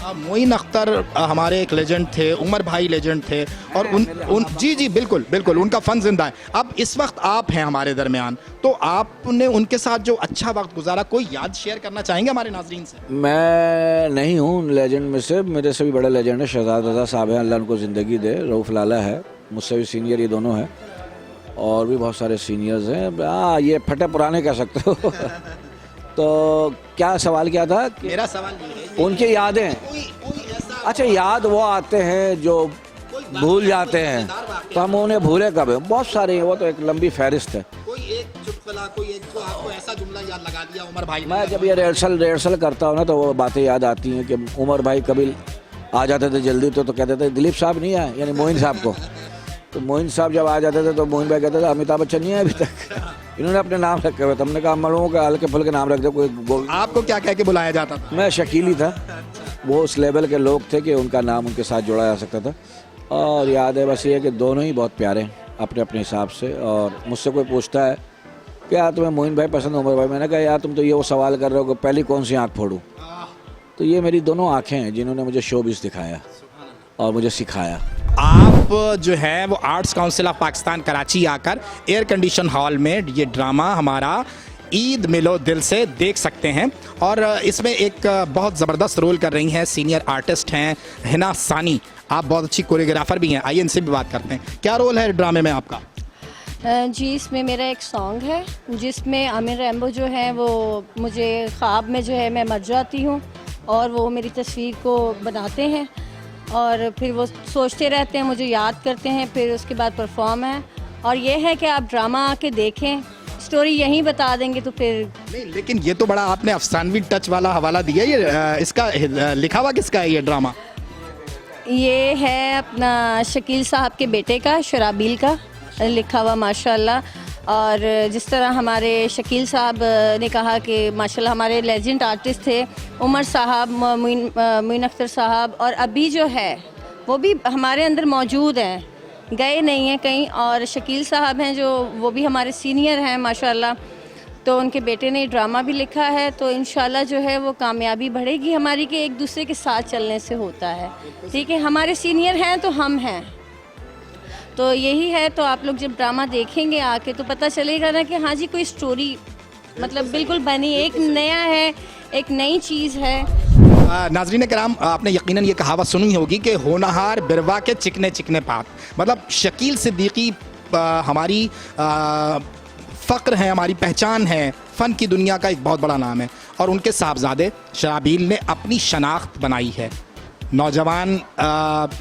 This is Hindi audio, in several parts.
मोइन अख्तर हमारे एक लेजेंड थे, उमर भाई लेजेंड थे, और उन जी जी बिल्कुल बिल्कुल उनका फ़न जिंदा है। अब इस वक्त आप हैं हमारे दरमियान, तो आपने उनके साथ जो अच्छा वक्त गुजारा, कोई याद शेयर करना चाहेंगे हमारे नाजरीन से? मैं नहीं हूँ लेजेंड में से, मेरे से भी बड़े लेजेंड है शहजाद रज़ा साहब हैं, अल्लाह उनको ज़िंदगी दे। रऊफ़ लाला है, मुझसे भी सीनियर ये दोनों हैं, और भी बहुत सारे सीनियर्स हैं। हाँ, ये फटे पुराने कह सकते हो। तो क्या सवाल क्या था कि मेरा सवाल ये है कि उनकी यादें, कोई ऐसा अच्छा याद वो आते हैं जो भूल जाते हैं, तो हम उन्हें भूले कब हैं? बहुत सारे हैं, वो तो एक लंबी फहरिस्त है। कोई एक चुटकुला, कोई एक जो आपको ऐसा जुमला याद लगा दिया उमर भाई ने? मैं जब ये रिहर्सल करता हूँ ना, तो वो बातें याद आती हैं कि उमर भाई कभी आ जाते थे जल्दी, तो कहते थे दिलीप साहब नहीं आए, यानी मोइन साहब को। तो मोइन साहब जब आ जाते थे तो मोइन भाई कहते थे अमिताभ बच्चन नहीं है अभी तक। इन्होंने अपने नाम रखे हुए थे, हमने कहा हम लोगों के हल्के फुल्के नाम रख दो। कोई आपको क्या कह के बुलाया जाता था? मैं शकील ही था, वो उस लेवल के लोग थे कि उनका नाम उनके साथ जोड़ा जा सकता था। और याद है बस ये कि दोनों ही बहुत प्यारे हैं अपने अपने हिसाब से। और मुझसे कोई पूछता है कि यार तुम्हें मोइन भाई पसंद है उमर भाई, मैंने कहा यार तुम तो ये वो सवाल कर रहे हो कि पहली कौन सी आँख फोड़ूं। तो ये मेरी दोनों आँखें हैं जिन्होंने मुझे शोबिज़ दिखाया और मुझे सिखाया। आप जो है वो arts council of Pakistan Karachi आकर एयर कंडीशन हॉल में ये ड्रामा हमारा ईद मिलो दिल से देख सकते हैं। और इसमें एक बहुत ज़बरदस्त रोल कर रही हैं, सीनियर आर्टिस्ट हैं हिना सानी। आप बहुत अच्छी कोरियोग्राफर भी हैं, आइए इनसे भी बात करते हैं। क्या रोल है ड्रामे में आपका? जी, इसमें मेरा एक सॉन्ग है जिसमें आमिर रैम्बो जो है वो मुझे ख्वाब में जो है मैं मर जाती हूँ, और वो मेरी तस्वीर को बनाते हैं और फिर वो सोचते रहते हैं, मुझे याद करते हैं, फिर उसके बाद परफॉर्म है। और ये है कि आप ड्रामा आके देखें, स्टोरी यहीं बता देंगे तो फिर नहीं, लेकिन ये तो बड़ा आपने अफसानवी टच वाला हवाला दिया। ये इसका लिखा हुआ किसका है ये ड्रामा? ये है अपना शकील साहब के बेटे का, शराबील का लिखा हुआ माशाल्लाह। और जिस तरह हमारे शकील साहब ने कहा कि माशाल्लाह हमारे लेजेंड आर्टिस्ट थे, उमर साहब, मोइन अख्तर साहब, और अभी जो है वो भी हमारे अंदर मौजूद हैं, गए नहीं हैं कहीं। और शकील साहब हैं जो वो भी हमारे सीनियर हैं माशाल्लाह। तो उनके बेटे ने ड्रामा भी लिखा है, तो इंशाल्लाह जो है वो कामयाबी बढ़ेगी हमारी कि एक दूसरे के साथ चलने से होता है। ठीक है, हमारे सीनियर हैं तो हम हैं, तो यही है। तो आप लोग जब ड्रामा देखेंगे आके तो पता चलेगा ना कि हाँ जी कोई स्टोरी मतलब बिल्कुल बनी, एक नया है, एक नई चीज़ है। नाजरीन कराम, आपने यकीनन ये कहावत सुनी होगी कि होनहार बिरवा के चिकने चिकने पात। मतलब शकील सिद्दीकी हमारी फ़क्र है, हमारी पहचान है, फ़न की दुनिया का एक बहुत बड़ा नाम है। और उनके साहबजादे शराबील ने अपनी शनाख्त बनाई है। नौजवान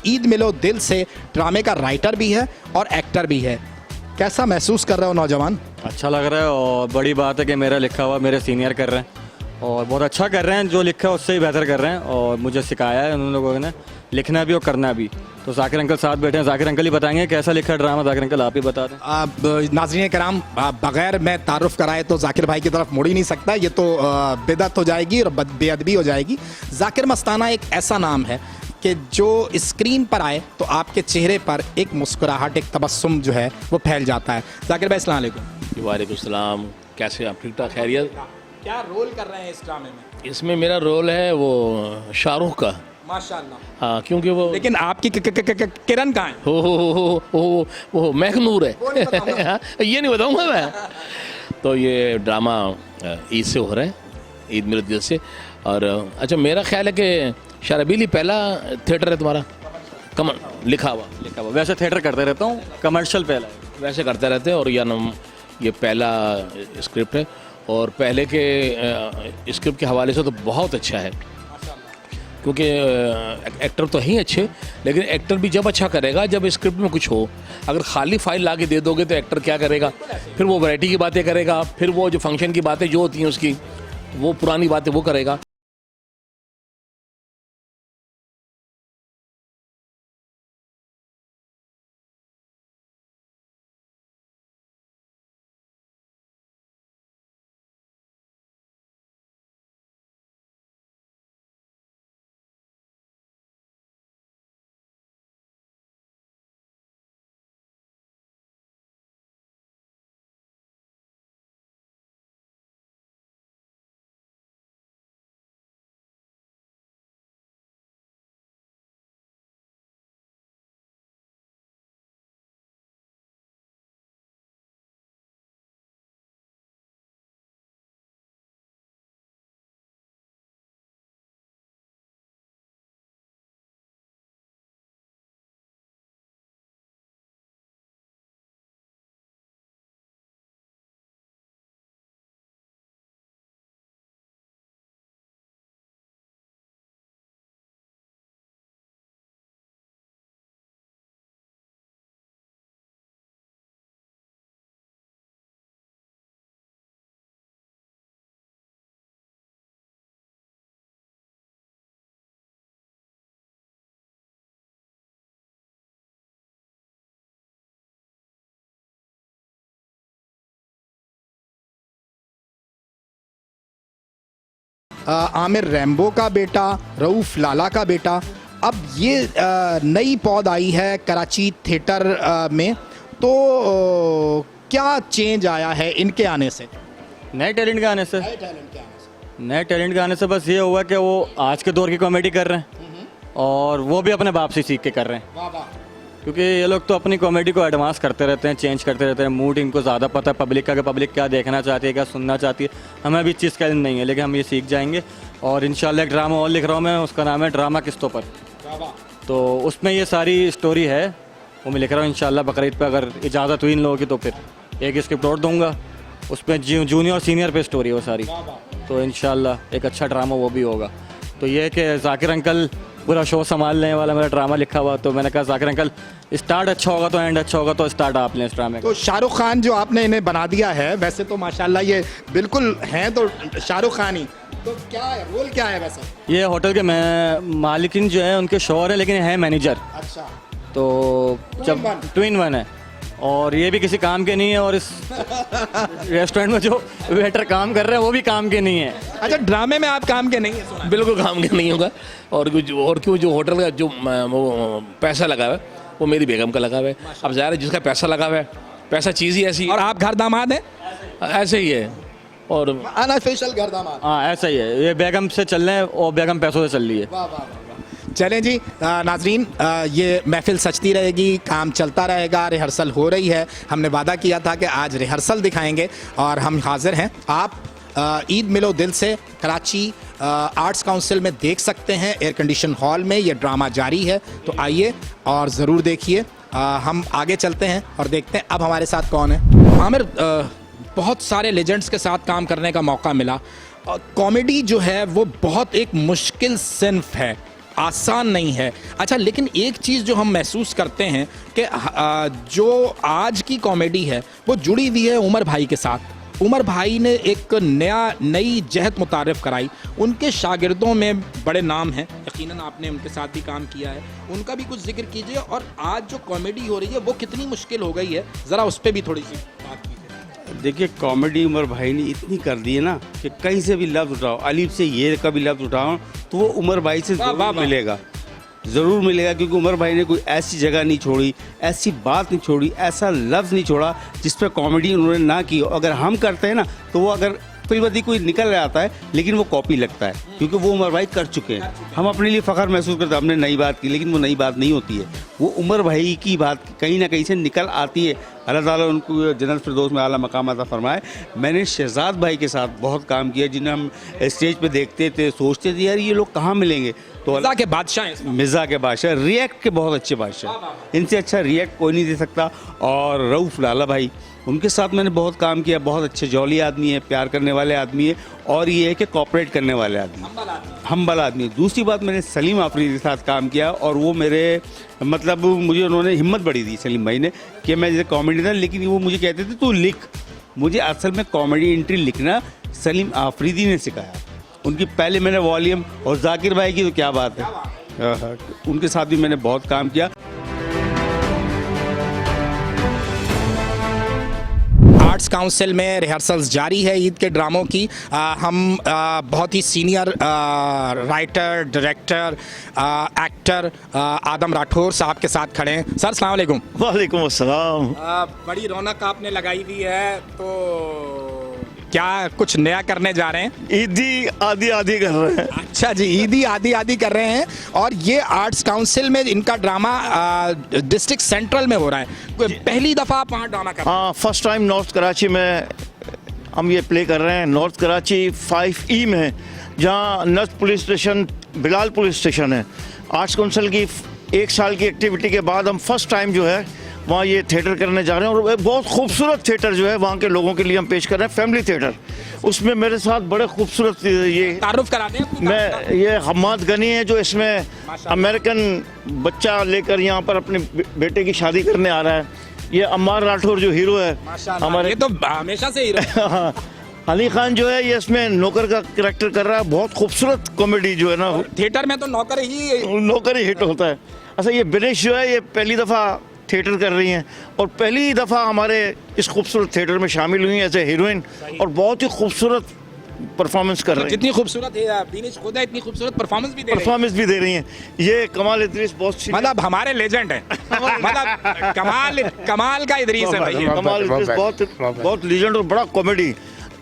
ईद मिलो दिल से ड्रामे का राइटर भी है और एक्टर भी है। कैसा महसूस कर रहे हो नौजवान? अच्छा लग रहा है, और बड़ी बात है कि मेरा लिखा हुआ मेरे सीनियर कर रहे हैं और बहुत अच्छा कर रहे हैं, जो लिखा है उससे ही बेहतर कर रहे हैं। और मुझे सिखाया है उन लोगों ने लिखना भी और करना भी। तो जाकिर अंकल साथ बैठे हैं, जाकिर अंकल ही बताएंगे कैसा लिखा है ड्रामा। जाकिर अंकल आप ही बता दें। नाज़रीन कराम, बग़ैर मैं तारुफ़ कराए तो जाकिर भाई की तरफ मुड़ ही नहीं सकता, ये तो बिदअत हो जाएगी और बेअदबी हो जाएगी। जाकिर मस्ताना एक ऐसा नाम है कि जो स्क्रीन पर आए तो आपके चेहरे पर एक मुस्कुराहट, एक तबस्सुम जो है वो फैल जाता है। जाकिर भाई अस्सलाम वालेकुम। वालेकुम सलाम, कैसे आप? ठीक ठाक, खैरियत? क्या रोल कर रहे हैं इस ड्रामे में? इसमें मेरा रोल है वो शाहरुख का। माशाल्लाह। हाँ, क्योंकि वो लेकिन आपकी किरण कहाँ है? वो महनूर है। वो नहीं बताऊंगा। हाँ, ये नहीं बताऊंगा मैं। तो ये ड्रामा ईद से हो रहा है, ईद मिलो दिल से। और अच्छा, मेरा ख्याल है कि शराबील ही पहला थिएटर है तुम्हारा कमर लिखा हुआ। वैसे थिएटर करते रहता हूँ, कमर्शियल पहला है। वैसे करते रहते हैं, और ये पहला स्क्रिप्ट है। और पहले के स्क्रिप्ट के हवाले से तो बहुत अच्छा है, क्योंकि एक्टर तो ही अच्छे, लेकिन एक्टर भी जब अच्छा करेगा जब स्क्रिप्ट में कुछ हो। अगर खाली फाइल ला के दे दोगे तो एक्टर क्या करेगा? फिर वो वैरायटी की बातें करेगा, फिर वो जो फंक्शन की बातें जो होती हैं उसकी, वो पुरानी बातें वो करेगा। आमिर रैम्बो का बेटा, रऊफ लाला का बेटा। अब ये नई पौध आई है कराची थिएटर में, तो क्या चेंज आया है इनके आने से? नए टैलेंट के आने से, नए टैलेंट के आने से बस ये हुआ कि वो आज के दौर की कॉमेडी कर रहे हैं और वो भी अपने बाप से सीख के कर रहे हैं, क्योंकि ये लोग तो अपनी कॉमेडी को एडवांस करते रहते हैं, चेंज करते रहते हैं। मूड इनको ज़्यादा पता है पब्लिक का, कि पब्लिक क्या देखना चाहती है, क्या सुनना चाहती है। हमें भी इस चीज़ का इल्म नहीं है, लेकिन हम ये सीख जाएंगे। और इंशाल्लाह एक ड्रामा और लिख रहा हूँ मैं, उसका नाम है ड्रामा किस्तों पर। तो उसमें ये सारी स्टोरी है, वो मैं लिख रहा हूँ। इंशाल्लाह बकरीद पे अगर इजाज़त हुई इन लोगों की तो फिर एक स्क्रिप्ट और दूंगा, उसमें जूनियर और सीनियर पे स्टोरी है वो सारी। तो इंशाल्लाह एक अच्छा ड्रामा वो भी होगा। तो ये है कि जाकिर अंकल पूरा शो संभालने वाला, मेरा ड्रामा लिखा हुआ। तो मैंने कहा जाकिर अंकल स्टार्ट अच्छा होगा तो एंड अच्छा होगा, तो स्टार्ट आप लें इस ड्रामे का। तो शाहरुख खान जो आपने इन्हें बना दिया है, वैसे तो माशाल्लाह ये बिल्कुल हैं तो शाहरुख खान ही, तो क्या है रोल, क्या है वैसे? ये होटल के मालिकिन जो है उनके शोहर है, लेकिन है मैनेजर। अच्छा, तो जब ट्विन वन है और ये भी किसी काम के नहीं है, और इस रेस्टोरेंट में जो वेटर काम कर रहे हैं वो भी काम के नहीं है। अच्छा, ड्रामे में आप काम के नहीं है, सुना? बिल्कुल काम का नहीं होगा। और क्यों जो होटल का जो वो पैसा लगा हुआ है वो मेरी बेगम का लगा हुआ है। अब ज़ाहिर है जिसका पैसा लगा हुआ है, पैसा चीज़ ही ऐसी और आप घर दामाद हैं? ऐसे ही है। और अनऑफिशियल घर दामाद। हाँ ऐसा ही है, ये बेगम से चल रहे हैं और बेगम पैसों से चल रही है। वाह वाह वाह। चलें जी नाजरीन, ये महफिल सजती रहेगी, काम चलता रहेगा, रिहर्सल हो रही है। हमने वादा किया था कि आज रिहर्सल दिखाएंगे और हम हाजिर हैं। आप ईद मिलो दिल से कराची आर्ट्स काउंसिल में देख सकते हैं, एयर कंडीशन हॉल में ये ड्रामा जारी है। तो आइए और ज़रूर देखिए। हम आगे चलते हैं और देखते हैं अब हमारे साथ कौन है। आमिर, बहुत सारे लेजेंड्स के साथ काम करने का मौका मिला। कॉमेडी जो है वो बहुत एक मुश्किल सिन्फ है, आसान नहीं है। अच्छा, लेकिन एक चीज़ जो हम महसूस करते हैं कि जो आज की कॉमेडी है वो जुड़ी हुई है उमर भाई के साथ। उमर भाई ने एक नई जहत मुतारिफ कराई। उनके शागिर्दों में बड़े नाम हैं, यकीनन आपने उनके साथ भी काम किया है, उनका भी कुछ जिक्र कीजिए। और आज जो कॉमेडी हो रही है वो कितनी मुश्किल हो गई है, ज़रा उस पर भी थोड़ी सी बात कीजिए। देखिए, कॉमेडी उमर भाई ने इतनी कर दी है ना कि कहीं से भी लफ्ज़ उठाओ, अलीफ से ये का भी लफ्ज़ उठाओ तो वो उमर भाई से ज़रूर मिलेगा, ज़रूर मिलेगा। क्योंकि उमर भाई ने कोई ऐसी जगह नहीं छोड़ी, ऐसी बात नहीं छोड़ी, ऐसा लफ्ज़ नहीं छोड़ा जिस पर कॉमेडी उन्होंने ना की। अगर हम करते हैं ना तो वो अगर फिल्म कोई निकल आता है लेकिन वो कॉपी लगता है, क्योंकि वो उमर भाई कर चुके हैं। हम अपने लिए फ़ख्र महसूस करते हैं हमने नई बात की, लेकिन वो नई बात नहीं होती है, वो उमर भाई की बात कहीं ना कहीं से निकल आती है। अल्लाह ताला उनको जन्नत फिरदौस में आला मकाम अता फरमाए। मैंने शहजाद भाई के साथ बहुत काम किया, जिन्हें हम स्टेज पे देखते थे, सोचते थे यार ये लोग कहाँ मिलेंगे। तो मिर्ज़ा के बादशाह हैं, मिर्ज़ा के बादशाह, रिएक्ट के बहुत अच्छे बादशाह, इनसे अच्छा रिएक्ट कोई नहीं दे सकता। और रऊफ लाला भाई, उनके साथ मैंने बहुत काम किया। बहुत अच्छे जौली आदमी है, प्यार करने वाले आदमी है, और ये है कि कॉपरेट करने वाले आदमी, हम्बल आदमी। दूसरी बात, मैंने सलीम आफरीदी के साथ काम किया और वो मेरे मतलब मुझे उन्होंने हिम्मत बड़ी दी सलीम भाई ने कि मैं जैसे कॉमेडी था, लेकिन वो मुझे कहते थे तू लिख। मुझे असल में कॉमेडी एंट्री लिखना सलीम आफरीदी ने सिखाया। उनकी पहले मैंने वॉल्यूम, और जाकिर भाई की तो क्या बात है, उनके साथ भी मैंने बहुत काम किया। आर्ट्स काउंसिल में रिहर्सल्स जारी है ईद के ड्रामों की। हम बहुत ही सीनियर राइटर, डायरेक्टर, एक्टर आदम राठौर साहब के साथ खड़े हैं। सर अस्सलाम वालेकुम। वालेकुम अस्सलाम। बड़ी रौनक आपने लगाई हुई है, तो क्या कुछ नया करने जा रहे हैं? ईदी आधी आधी कर रहे हैं। अच्छा जी, ईदी आधी आधी कर रहे हैं। और ये आर्ट्स काउंसिल में इनका ड्रामा डिस्ट्रिक्ट सेंट्रल में हो रहा है, पहली दफ़ा आप वहाँ ड्रामा कर रहे हैं? हाँ, फर्स्ट टाइम नॉर्थ कराची में हम ये प्ले कर रहे हैं। नॉर्थ कराची 5E में, जहाँ north police station, Bilal police station है। आर्ट्स काउंसिल की 1 साल की एक्टिविटी के बाद हम फर्स्ट टाइम जो है वहाँ ये थिएटर करने जा रहे हैं। और बहुत खूबसूरत थिएटर जो है वहाँ के लोगों के लिए हम पेश कर रहे हैं, फैमिली थिएटर। उसमें मेरे साथ बड़े खूबसूरत ये तारुफ कराते हैं। मैं, ये हम्माद गनी है जो इसमें अमेरिकन बच्चा लेकर यहाँ पर अपने बेटे की शादी करने आ रहा है। ये अम्मार राठौर जो हीरो है हमारे, ये तो हमेशा से हीरो। हाँ, अली खान जो है ये इसमें नौकर का कैरेक्टर कर रहा है। बहुत खूबसूरत कॉमेडी जो है ना, थिएटर में तो नौकर ही हिट होता है। अच्छा, ये बिनेश जो है ये पहली दफ़ा थिएटर कर रही हैं और पहली दफ़ा हमारे इस खूबसूरत थिएटर में शामिल हुई एज ए हीरोइन, और बहुत ही खूबसूरत परफॉर्मेंस कर रहे हैं, जितनी खूबसूरत है दीनिश खुद है, इतनी खूबसूरत परफॉर्मेंस भी दे रहे हैं। परफॉर्मेंस भी दे रही हैं। ये कमाल इदरीस बहुत मतलब हमारे लेजेंड है, मतलब कमाल का इदरीस है भाई ये। कमाल इदरीस बहुत लीजेंड और बड़ा कॉमेडी।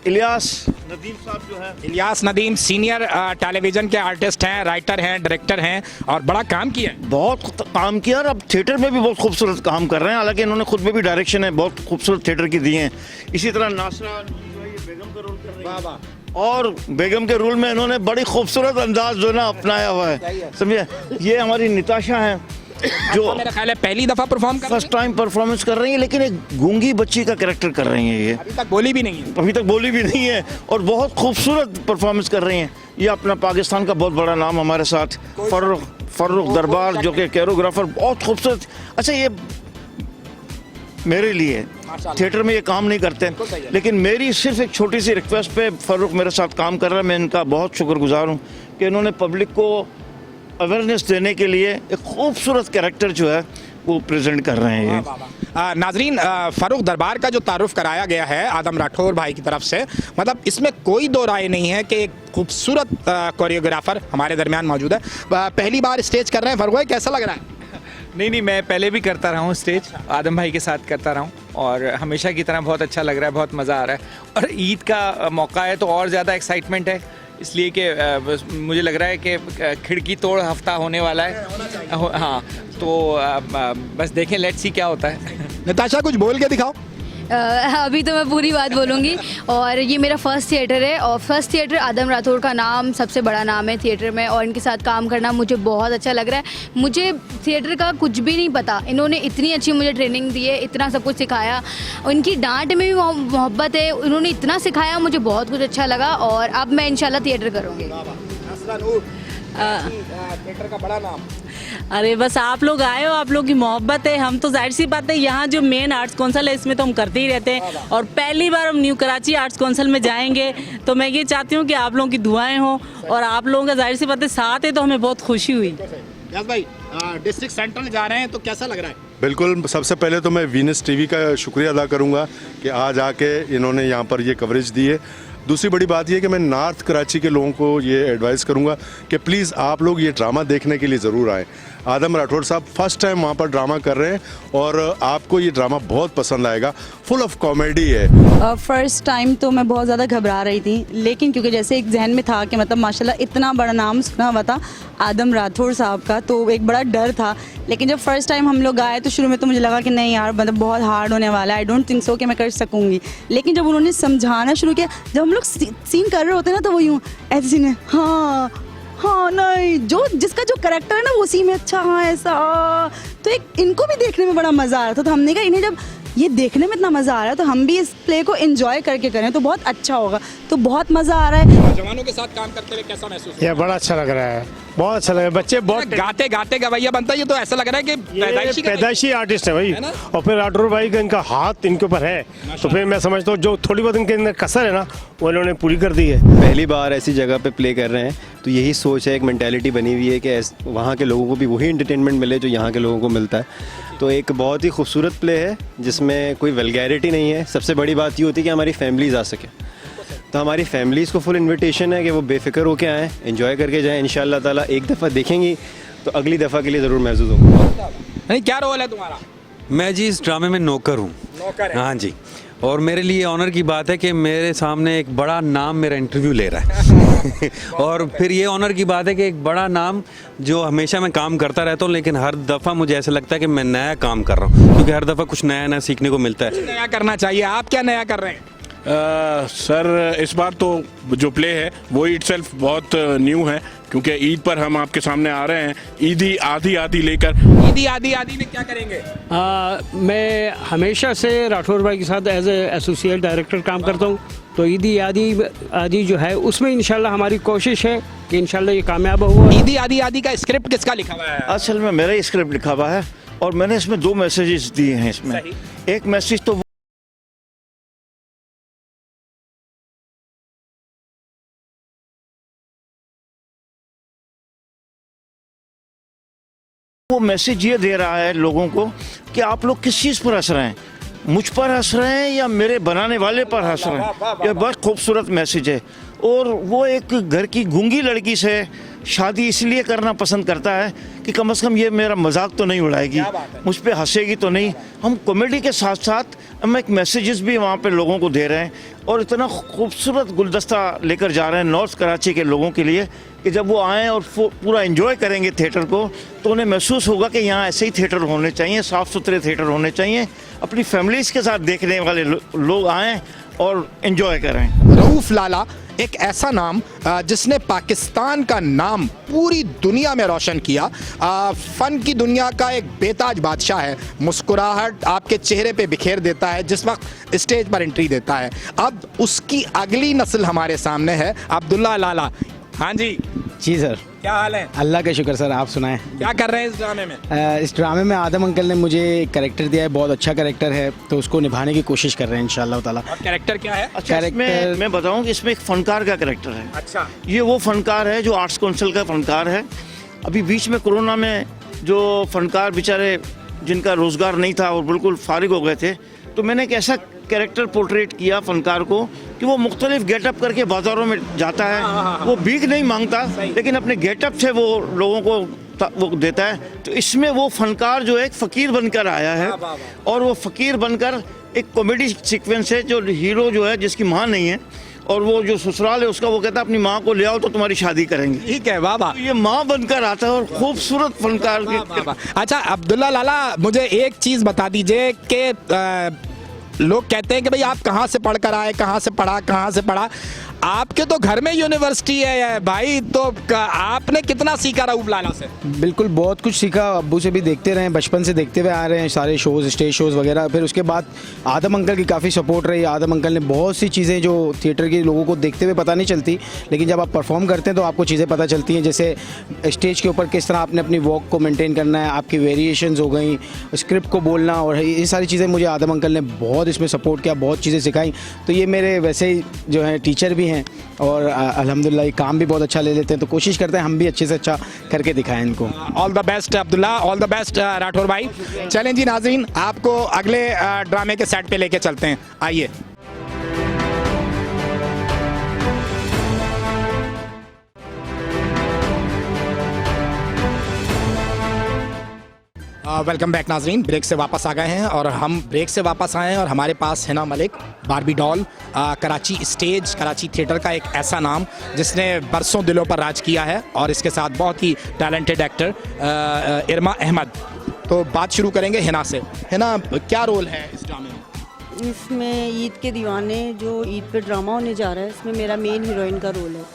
इलियास नदीम साहब जो है, इलियास नदीम सीनियर टेलीविजन के आर्टिस्ट हैं, राइटर हैं, डायरेक्टर हैं और बड़ा काम किया है। बहुत काम किया और अब थिएटर में भी बहुत खूबसूरत काम कर रहे हैं। हालांकि इन्होंने खुद में भी डायरेक्शन है बहुत खूबसूरत थिएटर की दी हैं। इसी तरह नासरा जो है ये बेगम का रोल कर रही है और बेगम के रोल में इन्होंने बड़ी खूबसूरत अंदाज जो ना अपनाया हुआ है, समझे। ये हमारी निताशा है जो मेरा ख्याल है पहली दफा परफॉर्म कर फर्स्ट टाइम परफॉर्मेंस कर रही है, लेकिन एक गूंगी बच्ची का कैरेक्टर कर रही हैं। ये अभी तक बोली भी नहीं है। अभी तक बोली भी नहीं है और बहुत खूबसूरत परफॉर्मेंस कर रही हैं। ये अपना पाकिस्तान का बहुत बड़ा नाम हमारे साथ फर्रुख दरबार जो कि कोरियोग्राफर बहुत खूबसूरत। अच्छा, ये मेरे लिए थिएटर में ये काम नहीं करते, लेकिन मेरी सिर्फ एक छोटी सी रिक्वेस्ट पे फर्रुख मेरे साथ काम कर रहा है। मैं इनका बहुत शुक्रगुजार हूँ कि इन्होंने पब्लिक को अवेयरनेस देने के लिए एक खूबसूरत कैरेक्टर जो है वो प्रेजेंट कर रहे हैं। ये नाजरीन, फर्रुख दरबार का जो तारुफ कराया गया है आदम राठौर भाई की तरफ से, मतलब इसमें कोई दो राय नहीं है कि एक खूबसूरत कोरियोग्राफर हमारे दरमियान मौजूद है। पहली बार स्टेज कर रहे हैं फर्रुख भाई, कैसा लग रहा है? नहीं, मैं पहले भी करता रहा हूँ स्टेज, आदम भाई के साथ करता रहा हूँ और हमेशा की तरह बहुत अच्छा लग रहा है, बहुत मज़ा आ रहा है। और ईद का मौका है तो और ज़्यादा एक्साइटमेंट है, इसलिए कि मुझे लग रहा है कि खिड़की तोड़ हफ्ता होने वाला है। हाँ, तो बस देखें, लेट्स सी क्या होता है। नताशा कुछ बोल के दिखाओ। अभी तो मैं पूरी बात बोलूँगी। और ये मेरा फर्स्ट थिएटर है और फर्स्ट थिएटर आदम राठौर का नाम सबसे बड़ा नाम है थिएटर में, और इनके साथ काम करना मुझे बहुत अच्छा लग रहा है। मुझे थिएटर का कुछ भी नहीं पता, इन्होंने इतनी अच्छी मुझे ट्रेनिंग दी है, इतना सब कुछ सिखाया। उनकी डांट में भी मोहब्बत है, उन्होंने इतना सिखाया, मुझे बहुत कुछ अच्छा लगा और अब मैं इंशाल्लाह थिएटर करूँगी। थिएटर का बड़ा नाम। अरे बस आप लोग आए हो, आप लोग की मोहब्बत है। हम तो जाहिर सी बात है यहाँ जो मेन आर्ट्स काउंसिल है इसमें तो हम करते ही रहते हैं और पहली बार हम न्यू कराची आर्ट्स काउंसिल में जाएंगे, तो मैं ये चाहती हूँ कि आप लोगों की दुआएं हो और आप लोगों का जाहिर सी बात है साथ है, तो हमें बहुत खुशी हुई। यस भाई, डिस्ट्रिक्ट सेंट्रल जा रहे हैं तो कैसा लग रहा है? बिल्कुल, सबसे पहले तो मैं वीनस टीवी का शुक्रिया अदा करूंगा कि आज आके इन्होंने यहाँ पर ये कवरेज दी है। दूसरी बड़ी बात ये कि मैं नॉर्थ कराची के लोगों को ये एडवाइस करूंगा कि प्लीज़ आप लोग ये ड्रामा देखने के लिए ज़रूर आएँ। आदम राठौर साहब फर्स्ट टाइम वहाँ पर ड्रामा कर रहे हैं और आपको ये ड्रामा बहुत पसंद आएगा, फुल ऑफ कॉमेडी है। फर्स्ट टाइम तो मैं बहुत ज़्यादा घबरा रही थी, लेकिन क्योंकि जैसे एक जहन में था कि मतलब माशाल्लाह इतना बड़ा नाम सुना हुआ था आदम राठौर साहब का, तो एक बड़ा डर था। लेकिन जब फर्स्ट टाइम हम लोग आए तो शुरू में तो मुझे लगा कि नहीं यार, मतलब बहुत हार्ड होने वाला है, आई डोंट थिंक सो कि मैं कर सकूँगी। लेकिन जब उन्होंने समझाना शुरू किया, जब हम लोग सीन कर रहे होते हैं ना, तो वो यूँ ऐसे सीन है, हाँ नहीं, जो जिसका जो करेक्टर है ना वो सी में अच्छा, हाँ ऐसा, तो एक इनको भी देखने में बड़ा मज़ा आ रहा था। तो हमने कहा इन्हें जब ये देखने में इतना मज़ा आ रहा है तो हम भी इस प्ले को एंजॉय करके करें तो बहुत अच्छा होगा। तो बहुत मज़ा आ रहा है। जवानों के साथ काम करते हुए कैसा महसूस? ये बड़ा अच्छा लग रहा है, बहुत अच्छा लग रहा है। बच्चे बहुत गाते गाते गवैया बनता है, ये तो ऐसा लग रहा है कि पैदाइशी आर्टिस्ट है भाई, और फिर राठौर भाई का इनका हाथ इनके ऊपर है, तो फिर मैं समझता हूँ जो थोड़ी बहुत इनके अंदर कसर है ना वो इन्होंने पूरी कर दी है। पहली बार ऐसी जगह पे प्ले कर रहे हैं तो यही सोच है, एक मेंटालिटी बनी हुई है कि वहाँ के लोगों को भी वही एंटरटेनमेंट मिले जो यहाँ के लोगों को मिलता है। तो एक बहुत ही खूबसूरत प्ले है जिसमें कोई वल्गैरिटी नहीं है। सबसे बड़ी बात ये होती है कि हमारी फैमिलीज़ आ सके, तो हमारी फैमिलीज़ को फुल इन्विटेशन है कि वो बेफिक्र होकर आएँ, एंजॉय करके जाएँ। इंशाल्लाह ताला एक दफ़ा देखेंगी तो अगली दफ़ा के लिए ज़रूर महसूस होगा। नहीं, क्या रोल है तुम्हारा? मैं जी इस ड्रामे में नौकर हूँ। नौकर है? हाँ जी, और मेरे लिए ऑनर की बात है कि मेरे सामने एक बड़ा नाम मेरा इंटरव्यू ले रहा है और फिर ये ऑनर की बात है कि एक बड़ा नाम जो हमेशा मैं काम करता रहता हूँ, लेकिन हर दफ़ा मुझे ऐसा लगता है कि मैं नया काम कर रहा हूँ, क्योंकि हर दफ़ा कुछ नया नया सीखने को मिलता है। नया करना चाहिए। आप क्या नया कर रहे हैं? सर इस बार तो जो प्ले है वो इटसेल्फ बहुत न्यू है, क्योंकि ईद पर हम आपके सामने आ रहे हैं ईदी आधी आधी लेकर। ईदी आधी आधी में क्या करेंगे? मैं हमेशा से राठौर भाई के साथ एज ए एसोसिएट डायरेक्टर काम करता हूँ, तो ईदी आदि जो है उसमें इंशाल्लाह हमारी कोशिश है कि इंशाल्लाह ये कामयाब होगा। ईदी आधी आधी का स्क्रिप्ट किसका लिखा हुआ है? असल में मेरा ही स्क्रिप्ट लिखा हुआ है और मैंने इसमें 2 मैसेजेस दिए हैं। इसमें एक मैसेज तो वो मैसेज ये दे रहा है लोगों को कि आप लोग किस चीज़ पर हंस रहे हैं, मुझ पर हंस रहे हैं या मेरे बनाने वाले पर हंस रहे हैं। ये बहुत खूबसूरत मैसेज है और वो एक घर की गूंगी लड़की से शादी इसलिए करना पसंद करता है कि कम से कम ये मेरा मजाक तो नहीं उड़ाएगी, मुझ पे हंसेगी तो नहीं। हम कॉमेडी के साथ साथ हम एक मैसेजेस भी वहाँ पे लोगों को दे रहे हैं और इतना खूबसूरत गुलदस्ता लेकर जा रहे हैं नॉर्थ कराची के लोगों के लिए कि जब वो आएँ और पूरा एंजॉय करेंगे थिएटर को तो उन्हें महसूस होगा कि यहाँ ऐसे ही थिएटर होने चाहिए, साफ़ सुथरे थिएटर होने चाहिए। अपनी फैमिलीज़ के साथ देखने वाले लोग आएँ और एंजॉय करें। रऊफ लाला एक ऐसा नाम जिसने पाकिस्तान का नाम पूरी दुनिया में रोशन किया। फ़न की दुनिया का एक बेताज बादशाह है। मुस्कुराहट आपके चेहरे पे बिखेर देता है जिस वक्त स्टेज पर एंट्री देता है। अब उसकी अगली नस्ल हमारे सामने है, अब्दुल्ला लाला। हाँ जी सर, क्या हाल है? अल्लाह का शुक्र सर, आप सुनाएं। क्या कर रहे हैं इस ड्रामे में? इस ड्रामे में आदम अंकल ने मुझे एक कैरेक्टर दिया है, बहुत अच्छा कैरेक्टर है, तो उसको निभाने की कोशिश कर रहे हैं इंशाल्लाह ताला। और कैरेक्टर क्या है? अच्छा, इसमें मैं बताऊं कि इसमें एक फनकार का कैरेक्टर है। अच्छा, ये वो फनकार है जो आर्ट्स काउंसिल का फनकार है। अभी बीच में कोरोना में जो फनकार बेचारे जिनका रोज़गार नहीं था और बिल्कुल फारिग हो गए थे, तो मैंने एक ऐसा कैरेक्टर पोर्ट्रेट किया फनकार को कि वो मुख्तलिफ गेटअप करके बाज़ारों में जाता है। वो भीख नहीं मांगता लेकिन अपने गेटअप से वो लोगों को वो देता है। तो इसमें वो फनकार जो एक फ़कीर बनकर आया है और वो फ़कीर बनकर एक कॉमेडी सीक्वेंस है जो हीरो जो है जिसकी माँ नहीं है और वो जो ससुराल है उसका, वो कहता है अपनी माँ को ले आओ तो तुम्हारी शादी करेंगे। ठीक है, वाह वाह। तो ये माँ बनकर आता है और खूबसूरत फनकार अच्छा, अब्दुल्ला लाला मुझे एक चीज़ बता दीजिए कि लोग कहते हैं कि भाई आप कहाँ से पढ़ कर आए, कहाँ से पढ़ा। आपके तो घर में यूनिवर्सिटी है भाई, तो आपने कितना सीखा रऊफ लाला से? बिल्कुल बहुत कुछ सीखा, अब्बू से भी देखते रहे, बचपन से देखते हुए आ रहे हैं सारे शोज़, स्टेज शोज़ वगैरह। फिर उसके बाद आदम अंकल की काफ़ी सपोर्ट रही। आदम अंकल ने बहुत सी चीज़ें जो थिएटर के लोगों को देखते हुए पता नहीं चलती, लेकिन जब आप परफॉर्म करते हैं तो आपको चीज़ें पता चलती हैं। जैसे स्टेज के ऊपर किस तरह आपने अपनी वॉक को मेनटेन करना है, आपकी वेरिएशंस हो गई, स्क्रिप्ट को बोलना, और ये सारी चीज़ें मुझे आदम अंकल ने बहुत इसमें सपोर्ट किया, बहुत चीज़ें सिखाई। तो ये मेरे वैसे ही जो है टीचर भी हैं और अल्हम्दुलिल्लाह ये काम भी बहुत अच्छा ले लेते हैं, तो कोशिश करते हैं हम भी अच्छे से अच्छा करके दिखाएं इनको। All the best Abdullah, all the best Rathore भाई। चलें जी नाज़रीन, आपको अगले ड्रामे के सेट पे लेके चलते हैं, आइए। वेलकम बैक नाजरीन, ब्रेक से वापस आ गए हैं और हम ब्रेक से वापस आए हैं और हमारे पास Hina Malik, Barbie doll, Karachi stage, Karachi theatre का एक ऐसा नाम जिसने बरसों दिलों पर राज किया है, और इसके साथ बहुत ही टैलेंटेड एक्टर इरमा अहमद। तो बात शुरू करेंगे हिना से। हिना, क्या रोल है इस ड्रामे में? इसमें ईद के दीवाने जो ईद पे ड्रामा होने जा रहा है, इसमें मेरा मेन हीरोइन का रोल है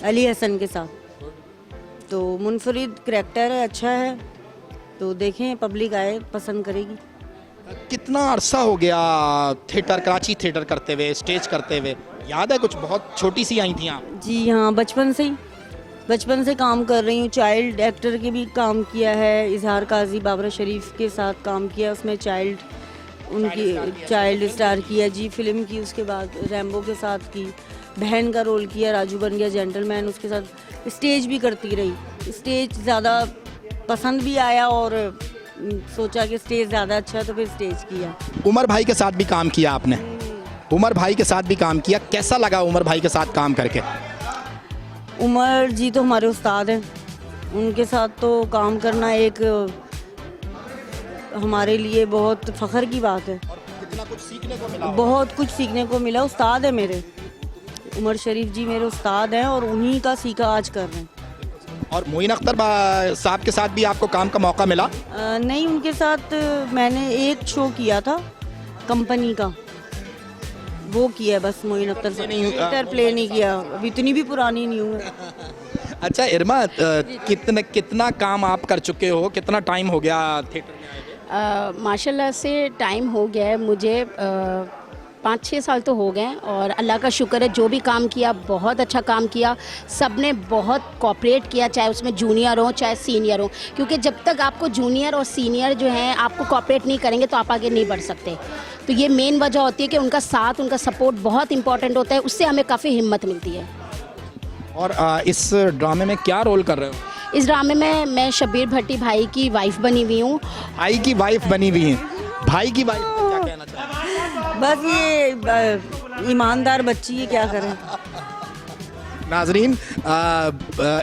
अली हसन के साथ। तो मुनफरिद करैक्टर है, अच्छा है, तो देखें पब्लिक आए पसंद करेगी। कितना अरसा हो गया थिएटर, कराची थिएटर करते हुए, स्टेज करते हुए? याद है कुछ? बहुत छोटी सी आई थी आप? जी हाँ, बचपन से काम कर रही हूँ। चाइल्ड एक्टर के भी काम किया है, इजहार काजी बाबरा शरीफ के साथ काम किया, उसमें उनकी चाइल्ड स्टार किया जी फिल्म की। उसके बाद रैम्बो के साथ की, बहन का रोल किया, राजू बन गया जेंटलमैन, उसके साथ स्टेज भी करती रही। स्टेज ज़्यादा पसंद भी आया और सोचा कि स्टेज ज़्यादा अच्छा है तो फिर स्टेज किया। उमर भाई के साथ भी काम किया आपने? उमर भाई के साथ भी काम किया, कैसा लगा उमर भाई के साथ काम करके? उमर जी तो हमारे उस्ताद हैं, उनके साथ तो काम करना एक हमारे लिए बहुत फ़ख्र की बात है। कितना कुछ सीखने को मिला? बहुत कुछ सीखने को मिला। उस्ताद है मेरे, उमर शरीफ जी मेरे उस्ताद हैं और उन्हीं का सीखा आज कर रहे हैं। और मोइन अख्तर साहब के साथ भी आपको काम का मौका मिला? नहीं, उनके साथ मैंने एक शो किया था कंपनी का, वो किया बस। मोइन अख्तर से प्ले नहीं किया, अभी इतनी भी पुरानी नहीं हूँ। अच्छा इरमा, कितना काम आप कर चुके हो, कितना टाइम हो गया थिएटर में आए हुए? माशाल्लाह से टाइम हो गया है मुझे, 5-6 साल तो हो गए, और अल्लाह का शुक्र है जो भी काम किया बहुत अच्छा काम किया। सब ने बहुत कोऑपरेट किया, चाहे उसमें जूनियर हो चाहे सीनियर हो, क्योंकि जब तक आपको जूनियर और सीनियर जो हैं आपको कोऑपरेट नहीं करेंगे तो आप आगे नहीं बढ़ सकते। तो ये मेन वजह होती है कि उनका साथ, उनका सपोर्ट बहुत इंपॉर्टेंट होता है, उससे हमें काफ़ी हिम्मत मिलती है। और इस ड्रामे में क्या रोल कर रहे हो? इस ड्रामे में मैं शब्बीर भट्टी भाई की वाइफ बनी हुई हूँ। भाई की वाइफ बनी हुई है? भाई की वाइफ क्या कहना चाहते हैं? बस ये ईमानदार बच्ची है, क्या करें। नाजरीन,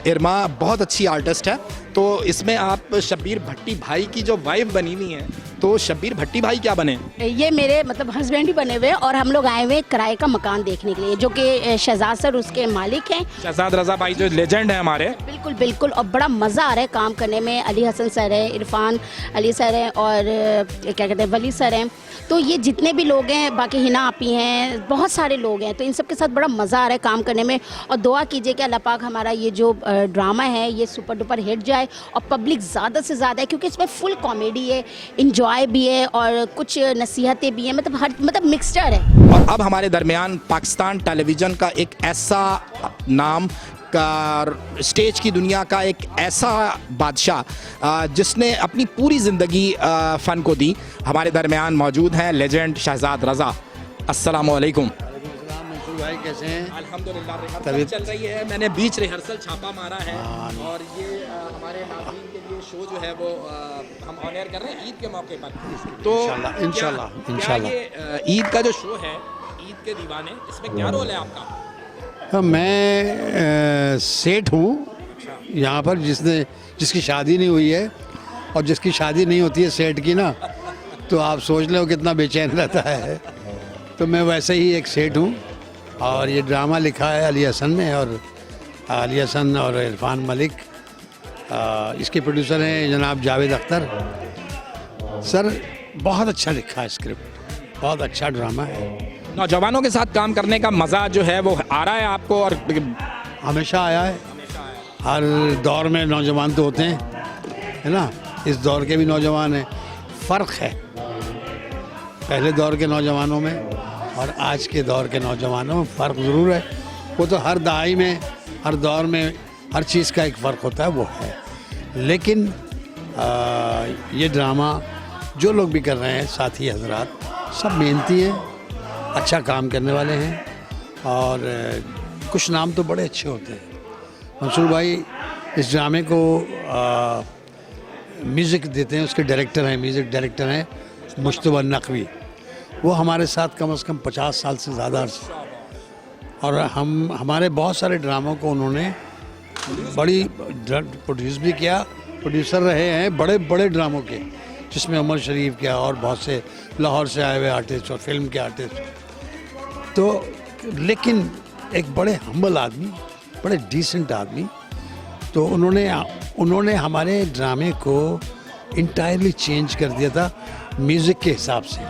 इरमा बहुत अच्छी आर्टिस्ट है, तो इसमें आप शब्बीर भट्टी भाई की जो वाइफ बनी हुई हैं, तो शब्बीर भट्टी भाई क्या बने? ये मेरे मतलब हस्बैंड ही बने हुए हैं और हम लोग आए हुए हैं किराए का मकान देखने के लिए, जो कि शहजाद सर उसके मालिक हैं। शहजाद रजा भाई जो लेजेंड है हमारे। बिल्कुल बिल्कुल, और बड़ा मज़ा आ रहा है काम करने में। अली हसन सर है, इरफान अली सर हैं और क्या कहते हैं वली सर हैं, तो ये जितने भी लोग हैं, बाकी हिना आपी हैं, बहुत सारे लोग हैं, तो इन सब के साथ बड़ा मज़ा आ रहा है काम करने में। और दुआ कीजिए कि अल्लाह पाक हमारा ये जो ड्रामा है ये सुपर डुपर हिट जाए और पब्लिक ज़्यादा से ज़्यादा है, क्योंकि इसमें फुल कॉमेडी है, इंजॉय भी है और कुछ नसीहतें भी हैं, मतलब मिक्सचर है। और अब हमारे दरमियान पाकिस्तान टेलीविज़न का एक ऐसा नाम का, स्टेज की दुनिया का एक ऐसा बादशाह जिसने अपनी पूरी ज़िंदगी फ़न को दी, हमारे दरमियान मौजूद हैं लेजेंड शहजाद रज़ा। अस्सलाम वालेकुम भाई, कैसे हैं? अल्हम्दुलिल्लाह, रिहर्सल चल रही है, मैंने बीच रिहर्सल छापा मारा है और ये हमारे नाज़रीन के लिए शो जो है वो हम ऑन एयर कर रहे हैं ईद के मौके पर। तो इंशाल्लाह ईद का जो शो है, ईद के दीवाने, इसमें क्या रोल है आपका? मैं सेठ हूँ यहाँ पर, जिसकी शादी नहीं हुई है, और जिसकी शादी नहीं होती है सेठ की ना, तो आप सोच लो कितना बेचैन रहता है। तो मैं वैसे ही एक सेठ हूँ और ये ड्रामा लिखा है अली हसन ने, और अली हसन और इरफान मलिक, इसके प्रोड्यूसर हैं जनाब जावेद अख्तर। सर बहुत अच्छा लिखा है स्क्रिप्ट, बहुत अच्छा ड्रामा है। नौजवानों के साथ काम करने का मज़ा जो है वो आ रहा है आपको? और हमेशा आया है, हर दौर में नौजवान तो होते हैं, है ना, इस दौर के भी नौजवान हैं। फ़र्क है पहले दौर के नौजवानों में और आज के दौर के नौजवानों में, फ़र्क ज़रूर है। वो तो हर दहाई में, हर दौर में हर चीज़ का एक फ़र्क होता है, वो है। लेकिन ये ड्रामा जो लोग भी कर रहे हैं, साथी हजरात सब मेहनती हैं, अच्छा काम करने वाले हैं, और कुछ नाम तो बड़े अच्छे होते हैं। मंसूर भाई इस ड्रामे को म्यूज़िक देते हैं, उसके डायरेक्टर हैं, म्यूज़िक डायरेक्टर हैं मुश्तबा नकवी। वो हमारे साथ कम से कम 50 साल से ज़्यादा, और हमारे बहुत सारे ड्रामों को उन्होंने बड़ी प्रोड्यूस भी किया, प्रोड्यूसर रहे हैं बड़े बड़े ड्रामों के, जिसमें उमर शरीफ क्या और बहुत से लाहौर से आए हुए आर्टिस्ट और फिल्म के आर्टिस्ट। तो लेकिन एक बड़े हम्बल आदमी, बड़े डिसेंट आदमी, तो उन्होंने हमारे ड्रामे को इंटायरली चेंज कर दिया था म्यूज़िक के हिसाब से।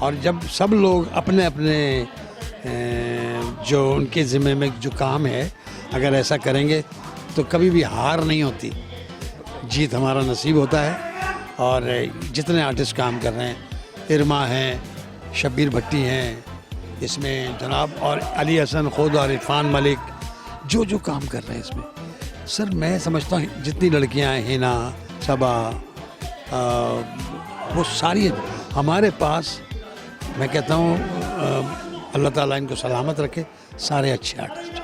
और जब सब लोग अपने अपने जो उनके ज़िम्मे में जो काम है अगर ऐसा करेंगे तो कभी भी हार नहीं होती, जीत हमारा नसीब होता है। और जितने आर्टिस्ट काम कर रहे हैं, इरमा हैं, शब्बीर भट्टी हैं इसमें जनाब, और अली हसन खुद और इरफान मलिक, जो काम कर रहे हैं इसमें, सर मैं समझता हूँ जितनी लड़कियाँ हैं, हिना, सबा, वो सारी हमारे पास, मैं कहता हूँ अल्लाह ताला इनको सलामत रखे, सारे अच्छे आर्टिस्ट हैं।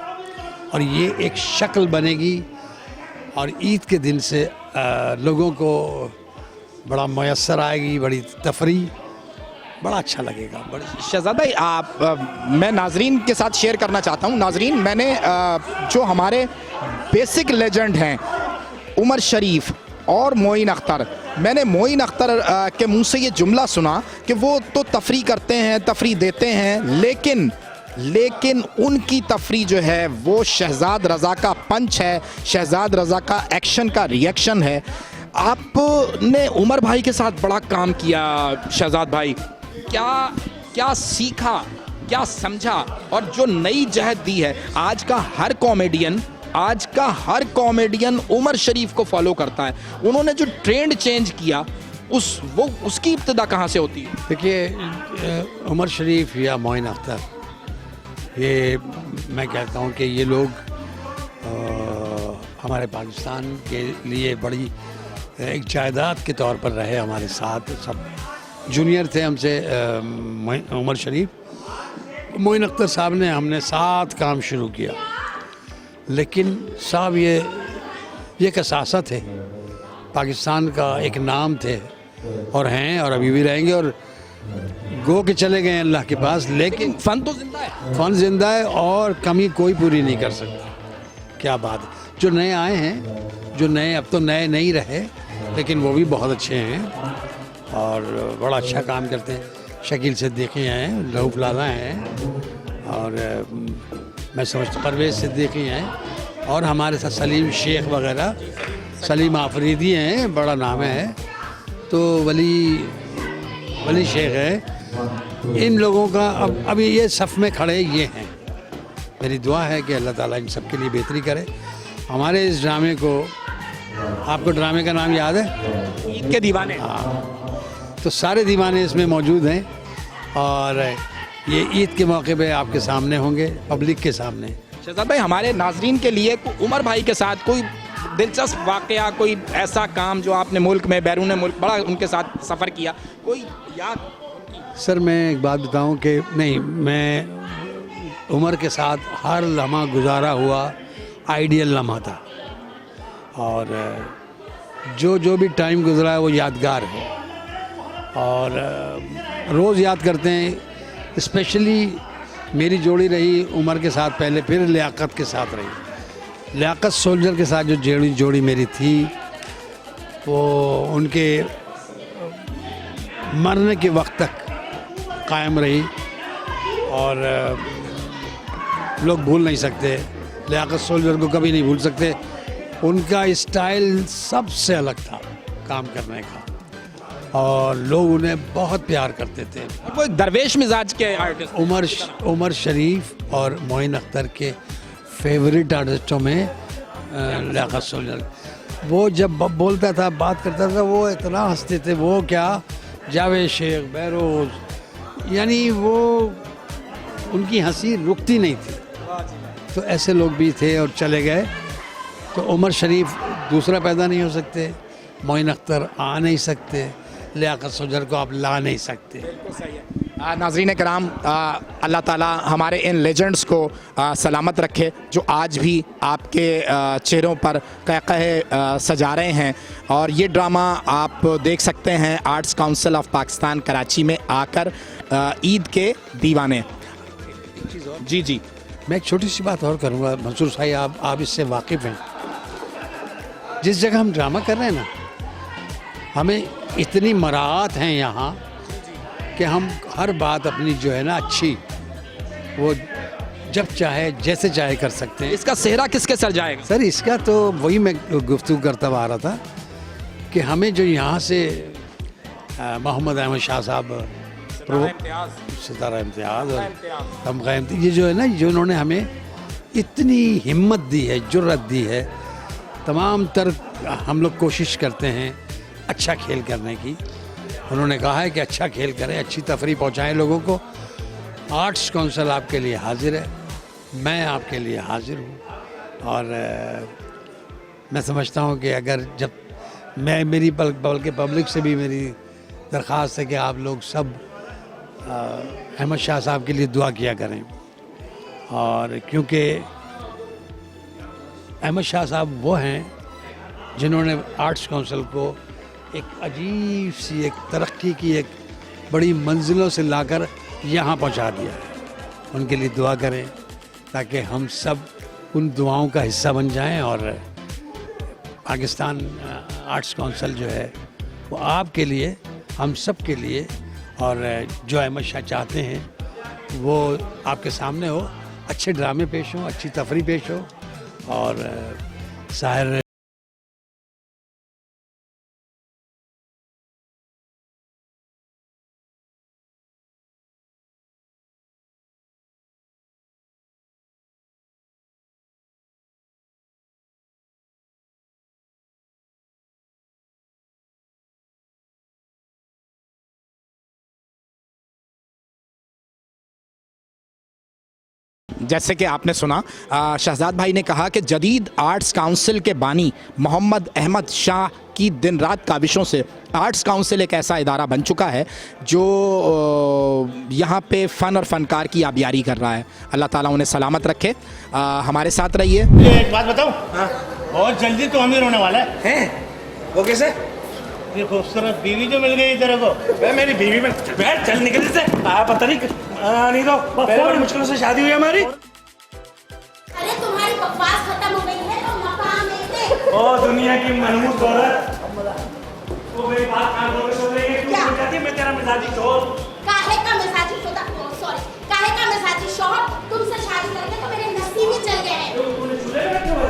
और ये एक शक्ल बनेगी और ईद के दिन से लोगों को बड़ा मयसर आएगी, बड़ी तफरी, बड़ा अच्छा लगेगा। बड़ी शहजाद भाई, मैं नाजरीन के साथ शेयर करना चाहता हूँ। नाजरीन, मैंने जो हमारे बेसिक लेजेंड हैं उमर शरीफ और मोइन अख्तर, मैंने मोइन अख्तर के मुंह से ये जुमला सुना कि वो तो तफरी करते हैं, तफरी देते हैं, लेकिन उनकी तफरी जो है वो शहजाद रज़ा का पंच है, शहजाद रज़ा का एक्शन का रिएक्शन है। आपने उमर भाई के साथ बड़ा काम किया शहजाद भाई, क्या सीखा, क्या समझा, और जो नई जहद दी है, आज का हर कॉमेडियन उमर शरीफ को फॉलो करता है। उन्होंने जो ट्रेंड चेंज किया, उसकी इब्तिदा कहाँ से होती है? देखिए, उमर शरीफ या मोइन अख्तर, ये मैं कहता हूँ कि ये लोग हमारे पाकिस्तान के लिए बड़ी एक जायदाद के तौर पर रहे हमारे साथ। सब जूनियर थे हमसे, उमर शरीफ, मोइन अख्तर साहब ने, हमने साथ काम शुरू किया, लेकिन साहब ये कसासा थे, पाकिस्तान का एक नाम थे और हैं और अभी भी रहेंगे। और गो के चले गए अल्लाह के पास, लेकिन फन तो जिंदा है, फन जिंदा है और कमी कोई पूरी नहीं कर सकता। क्या बात है। जो नए आए हैं, जो नए अब तो नए नहीं रहे, लेकिन वो भी बहुत अच्छे हैं और बड़ा अच्छा काम करते हैं। शकील सिद्दीकी हैं, रऊफ लाला हैं और मैं समझता परवेज़ सिद्दीकी हैं और हमारे साथ सलीम शेख वगैरह, सलीम आफरीदी हैं, बड़ा नाम है, तो वली शेख है। इन लोगों का अब अभी ये सफ़ में खड़े ये हैं। मेरी दुआ है कि अल्लाह ताला इन सब के लिए बेहतरी करे। हमारे इस ड्रामे को, आपको ड्रामे का नाम याद है? ईद के दीवाने। हाँ, तो सारे दीवाने इसमें मौजूद हैं और ये ईद के मौके पे आपके सामने होंगे, पब्लिक के सामने। शहजाद भाई, हमारे नाजरीन के लिए उमर भाई के साथ कोई दिलचस्प वाकया, कोई ऐसा काम जो आपने मुल्क में, बैरून मुल्क बड़ा उनके साथ सफ़र किया, कोई याद? सर मैं एक बात बताऊं कि नहीं, मैं उमर के साथ हर लम्हा गुजारा हुआ आइडियल लम्हा था और जो भी टाइम गुजरा है वो यादगार है और रोज़ याद करते हैं। स्पेशली मेरी जोड़ी रही उमर के साथ पहले, फिर लियाकत के साथ रही। लियाकत सोल्जर के साथ जो जोड़ी मेरी थी वो उनके मरने के वक्त तक कायम रही और लोग भूल नहीं सकते। लियाकत सोल्जर को कभी नहीं भूल सकते। उनका स्टाइल सबसे अलग था काम करने का और लोग उन्हें बहुत प्यार करते थे। वो एक दरवेश मिजाज के आर्टिस्ट। उमर शरीफ और मोइन अख्तर के फेवरेट आर्टिस्टों में लियाकत सोल्जर। वो जब बोलता था, बात करता था, वो इतना हंसते थे। वो क्या जावेद शेख, बहरोज, यानी वो उनकी हंसी रुकती नहीं थी। तो ऐसे लोग भी थे और चले गए। तो उमर शरीफ दूसरा पैदा नहीं हो सकते, मोइन अख्तर आ नहीं सकते, लियाकत सोल्जर को आप ला नहीं सकते। नाज़रीन कराम, अल्लाह ताला हमारे इन लेजेंड्स को सलामत रखे जो आज भी आपके चेहरों पर कहकहे सजा रहे हैं। और ये ड्रामा आप देख सकते हैं arts council of Pakistan Karachi में आकर, ईद के दीवाने। जी जी, मैं एक छोटी सी बात और करूँगा मंसूर साहब, आप इससे वाकिफ़ हैं। जिस जगह हम ड्रामा कर रहे हैं ना, हमें इतनी मराहत हैं यहाँ कि हम हर बात अपनी जो है ना अच्छी, वो जब चाहे जैसे चाहे कर सकते हैं। इसका सेहरा किसके सर जाएगा? सर इसका तो वही मैं गुफ्तगू करता आ रहा था कि हमें जो यहाँ से मोहम्मद अहमद शाह साहब, सितारा इम्तियाज़ और तमगा इम्तियाज़, ये जो है ना, जो उन्होंने हमें इतनी हिम्मत दी है, जुर्रत दी है। तमाम तर हम लोग कोशिश करते हैं अच्छा खेल करने की। उन्होंने कहा है कि अच्छा खेल करें, अच्छी तफरी पहुँचाएँ लोगों को। आर्ट्स काउंसिल आपके लिए हाजिर है, मैं आपके लिए हाजिर हूँ और मैं समझता हूँ कि अगर जब मेरी बल्कि पब्लिक से भी मेरी दरख्वास्त है कि आप लोग सब अहमद शाह साहब के लिए दुआ किया करें। और क्योंकि अहमद शाह साहब वो हैं जिन्होंने आर्ट्स काउंसिल को एक अजीब सी एक तरक्की की एक बड़ी मंजिलों से लाकर यहाँ पहुँचा दिया है। उनके लिए दुआ करें ताकि हम सब उन दुआओं का हिस्सा बन जाएं और पाकिस्तान आर्ट्स काउंसिल जो है वो आपके लिए, हम सब के लिए, और जो अहमद शाह चाहते हैं वो आपके सामने हो। अच्छे ड्रामे पेश हों, अच्छी तफरी पेश हो और साहिर जैसे कि आपने सुना, शहजाद भाई ने कहा कि जदीद आर्ट्स काउंसिल के बानी मोहम्मद अहमद शाह की दिन रात काविशों से आर्ट्स काउंसिल एक ऐसा इदारा बन चुका है जो यहाँ पे फ़न और फ़नकार की आबियारी कर रहा है। अल्लाह ताला उन्हें सलामत रखे। हमारे साथ रहिए। एक बात बताओ, बहुत जल्दी तो अमीर होने वाला है। वो कैसे? ये खूबसूरत बीवी जो मिल गई तेरे को। मेरी बीवी में बैठ चल निकल से पता नहीं नहीं तो पहले बड़ी मुश्किलों से शादी हुई हमारी। अरे तुम्हारी बकवास खत्म हो गई है तो मकाम है। ओ दुनिया की मनहूस औरत, वो मेरी बात कान खोल के सुन रही है। क्यों कहती है मैं तेरा मिजाजी शोहर? काहे का मिजाजी शुदा, सॉरी काहे का मिजाजी शौहर? तुमसे शादी करके तो मेरे नसीब में चल गए हैं। तूने चूल्हे में रखे हुए?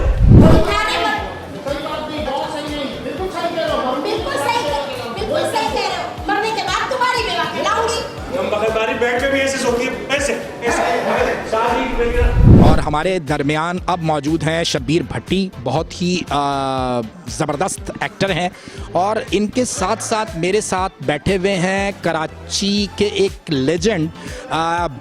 बिल्कुल सही कह रहे हो। मरने के बाद तुम्हारी बेवा कहलाऊंगी। हम बखतबारी बैठ के भी ऐसे सोती है, ऐसे ऐसे शादी। और हमारे दरमियान अब मौजूद हैं शब्बीर भट्टी, बहुत ही ज़बरदस्त एक्टर हैं। और इनके साथ साथ मेरे साथ बैठे हुए हैं कराची के एक लेजेंड।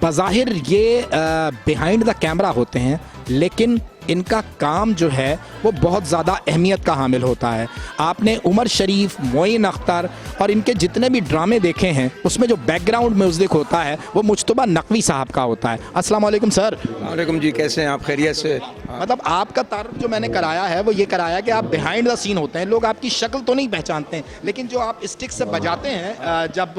बज़ाहिर ये बिहाइंड द कैमरा होते हैं, लेकिन इनका काम जो है वो बहुत ज़्यादा अहमियत का हामिल होता है। आपने उमर शरीफ, मोइन अख्तर और इनके जितने भी ड्रामे देखे हैं उसमें जो बैकग्राउंड म्यूज़िक होता है वो मुज्तबा नकवी साहब का होता है। अस्सलाम वालेकुम सर। वालेकुम जी, कैसे हैं आप? खैरियत से? मतलब आपका तारुफ जो मैंने कराया है वो ये कराया कि आप बिहाइंड द सीन होते हैं। लोग आपकी शक्ल तो नहीं पहचानते हैं, लेकिन जो आप स्टिक से बजाते हैं जब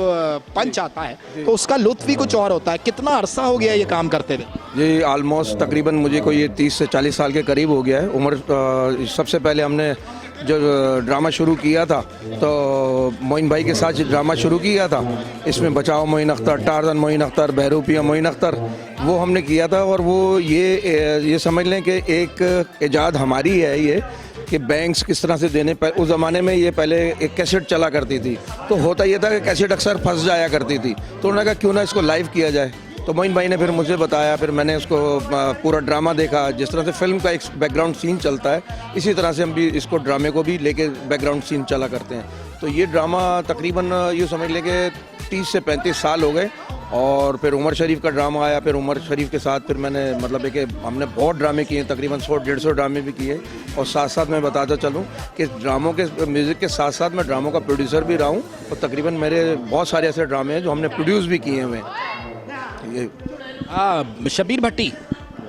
पंच आता है तो उसका लुत्फ ही कुछ और होता है। कितना अरसा हो गया ये काम करते हुए? जी ऑलमोस्ट तकरीबन मुझे कोई ये 30 से 40 साल के करीब हो गया है उम्र। सबसे पहले हमने जो ड्रामा शुरू किया था तो मोइन भाई के साथ ड्रामा शुरू किया था। इसमें बचाओ मोइन अख्तर, टार्जन मोइन अख्तर, बहरूपिया मोइन अख्तर, वो हमने किया था। और वो ये समझ लें कि एक इजाद हमारी है ये कि बैंक्स किस तरह से देने पर। उस ज़माने में ये पहले एक कैसेट चला करती थी, तो होता ये था कि कैसेट अक्सर फंस जाया करती थी, तो उन्होंने कहा क्यों ना इसको लाइव किया जाए। तो मोइन भाई ने फिर मुझे बताया, फिर मैंने उसको पूरा ड्रामा देखा। जिस तरह से फिल्म का एक बैकग्राउंड सीन चलता है, इसी तरह से हम भी इसको ड्रामे को भी लेके बैकग्राउंड सीन चला करते हैं। तो ये ड्रामा तकरीबन यूँ समझ लें कि 30 से 35 साल हो गए। और फिर उमर शरीफ का ड्रामा आया, फिर उमर शरीफ के साथ फिर मैंने मतलब है कि हमने बहुत ड्रामे किए, तकरीबन 100-150 ड्रामे भी किए। और साथ साथ मैं बताता चलूँ कि ड्रामों के म्यूज़िक के साथ साथ मैं ड्रामों का प्रोड्यूसर भी रहा हूँ। और तकरीबन मेरे बहुत सारे ऐसे ड्रामे हैं जो हमने प्रोड्यूस भी किए हुए हैं। शब्बीर भट्टी,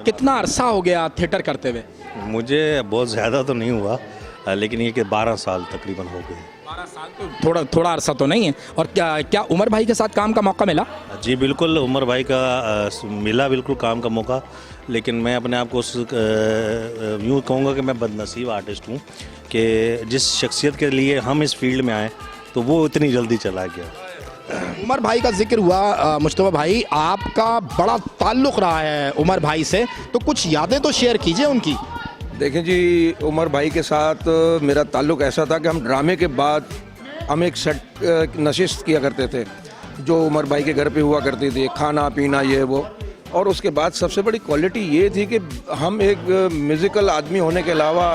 कितना अरसा हो गया थिएटर करते हुए? मुझे बहुत ज़्यादा तो नहीं हुआ, लेकिन ये कि 12 साल तकरीबन हो गए। 12 साल तो थोड़ा अरसा तो नहीं है। और क्या उमर भाई के साथ काम का मौका मिला? जी बिल्कुल, उमर भाई का मिला बिल्कुल काम का मौका। लेकिन मैं अपने आप को यूँ कहूँगा कि मैं बदनसीब आर्टिस्ट हूँ कि जिस शख्सियत के लिए हम इस फील्ड में आए तो वो इतनी जल्दी चला गया। उमर भाई का जिक्र हुआ, मुस्तफा भाई आपका बड़ा ताल्लुक़ रहा है उमर भाई से, तो कुछ यादें तो शेयर कीजिए उनकी। देखें जी, उमर भाई के साथ मेरा ताल्लुक़ ऐसा था कि हम ड्रामे के बाद हम एक सेट नशिस्त किया करते थे जो उमर भाई के घर पे हुआ करती थी, खाना पीना ये वो। और उसके बाद सबसे बड़ी क्वालिटी ये थी कि हम एक म्यूज़िकल आदमी होने के अलावा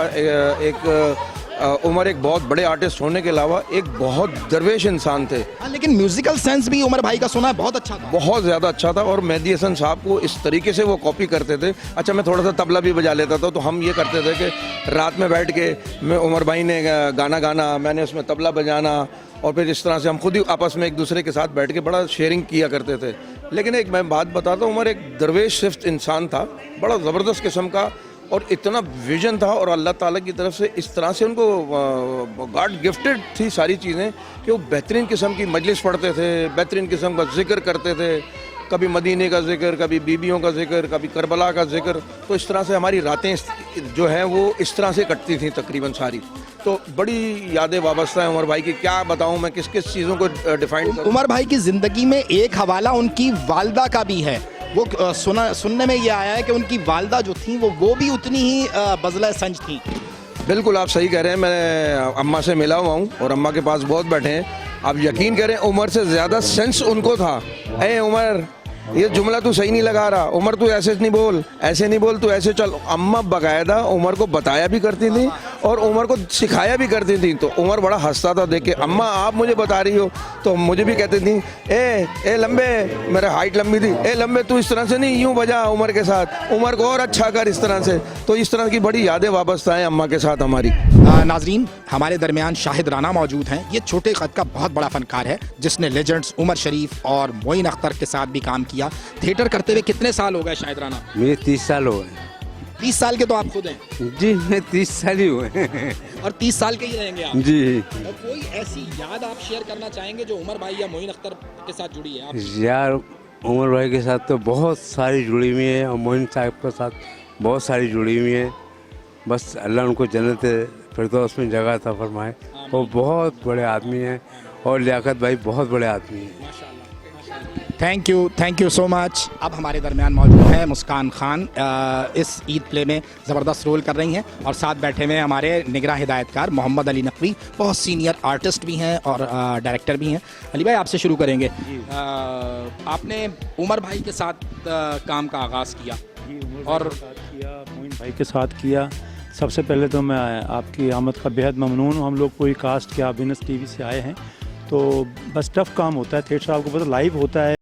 उमर एक बहुत बड़े आर्टिस्ट होने के अलावा एक बहुत दरवेश इंसान थे। लेकिन म्यूजिकल सेंस भी उमर भाई का सुना है बहुत अच्छा था। बहुत ज़्यादा अच्छा था। और मेहदी हसन साहब को इस तरीके से वो कॉपी करते थे। अच्छा, मैं थोड़ा सा तबला भी बजा लेता था, तो हम ये करते थे कि रात में बैठ के मैं उमर भाई ने गाना गाना, मैंने उसमें तबला बजाना, और फिर इस तरह से हम खुद ही आपस में एक दूसरे के साथ बैठ के बड़ा शेयरिंग किया करते थे। लेकिन एक मैं बात बताता हूँ, उमर एक दरवेश सिफ्त इंसान था, बड़ा ज़बरदस्त किस्म का, और इतना विजन था और अल्लाह ताला की तरफ से इस तरह से उनको गॉड गिफ्टेड थी सारी चीज़ें कि वो बेहतरीन किस्म की मजलिस पढ़ते थे, बेहतरीन किस्म का जिक्र करते थे, कभी मदीने का जिक्र, कभी बीबियों का जिक्र, कभी करबला का जिक्र। तो इस तरह से हमारी रातें जो हैं वो इस तरह से कटती थी तकरीबन सारी। तो बड़ी यादें वाबस्ता है उमर भाई की। क्या बताऊँ मैं किस किस चीज़ों को डिफाइन करूँ। उमर भाई की ज़िंदगी में एक हवाला उनकी वालदा का भी है। वो सुनने में ये आया है कि उनकी वालदा जो थी वो भी उतनी ही बज़ला संज थी। बिल्कुल आप सही कह रहे हैं। मैं अम्मा से मिला हुआ हूँ और अम्मा के पास बहुत बैठे हैं। आप यकीन करें, उमर से ज़्यादा सेंस उनको था। ए उमर, ये जुमला तू सही नहीं लगा रहा, उमर तू ऐसे नहीं बोल, ऐसे नहीं बोल, तू ऐसे चल। अम्मा बाकायदा उमर को बताया भी करती थी और उमर को सिखाया भी करती थी। तो उमर बड़ा हंसता था देख के, अम्मा आप मुझे बता रही हो, तो मुझे भी कहती थी ए लंबे, मेरा हाइट लंबी थी, ए लंबे तू इस तरह से नहीं, यूँ बजा उमर के साथ, उमर को और अच्छा कर इस तरह से। तो इस तरह की बड़ी यादें वाबस्ता हैं अम्मा के साथ हमारी। नाजरीन, हमारे दरमियान शाहिद राना मौजूद हैं। ये छोटे कद का बहुत बड़ा फनकार है जिसने लेजेंड्स उमर शरीफ और मोइन अख्तर के साथ भी काम किया। थिएटर करते हुए कितने साल हो गए शाहिद राना? मेरे 30 साल हो गए। 30 साल के तो आप खुद हैं। जी मैं 30 साल ही हुए और 30 साल के ही रहेंगे आप। जी। और कोई ऐसी याद आप शेयर करना चाहेंगे जो उमर भाई या मोइन अख्तर के साथ जुड़ी है आप? यार उमर भाई के साथ तो बहुत सारी जुड़ी हुई है और मोइन साहब के साथ बहुत सारी जुड़ी हुई है। बस अल्लाह उनको जन्नत फिरदौस में जगह अता फरमाए। वो बहुत बड़े आदमी हैं और लियाकत भाई बहुत बड़े आदमी हैं। Thank you so much. अब हमारे दरमियान मौजूद है मुस्कान खान, इस ईद प्ले में ज़बरदस्त रोल कर रही हैं और साथ बैठे हुए हमारे निगरां हिदायतकार मोहम्मद अली नकवी, बहुत सीनियर आर्टिस्ट भी हैं और डायरेक्टर भी हैं। अली भाई आपसे शुरू करेंगे। आपने उमर भाई के साथ काम का आगाज़ किया और मोइन भाई के साथ किया। सबसे पहले तो मैं आपकी आमद का बेहद ममनून हूँ। हम लोग पूरी कास्ट के आप विनस टीवी से आए हैं, तो बस टफ काम होता है। थिएटर आपको पता लाइव होता है।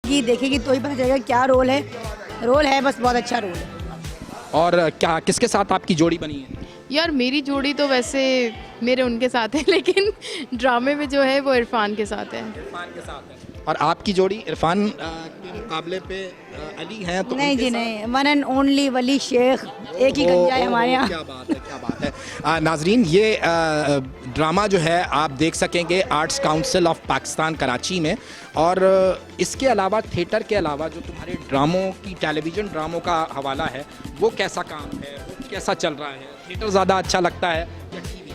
देखेगी तो ही पता चलेगा क्या रोल है बस बहुत अच्छा रोल है। और क्या किसके साथ आपकी जोड़ी बनी है? यार मेरी जोड़ी तो वैसे मेरे उनके साथ है, लेकिन ड्रामे में जो है वो इरफान के साथ है। इरफान के साथ है। और आपकी जोड़ी इरफान के मुकाबले पे अली हैं तो नहीं जी नहीं, वन एंड ओनली वली शेख, एक ही गंजा है हमारे यहाँ। क्या बात है। नाजरीन, ये ड्रामा जो है आप देख सकेंगे arts council of Pakistan Karachi में। और इसके अलावा थिएटर के अलावा जो तुम्हारे ड्रामों की टेलीविज़न ड्रामों का हवाला है, वो कैसा काम है, वो कैसा चल रहा है? थिएटर ज़्यादा अच्छा लगता है या टीवी?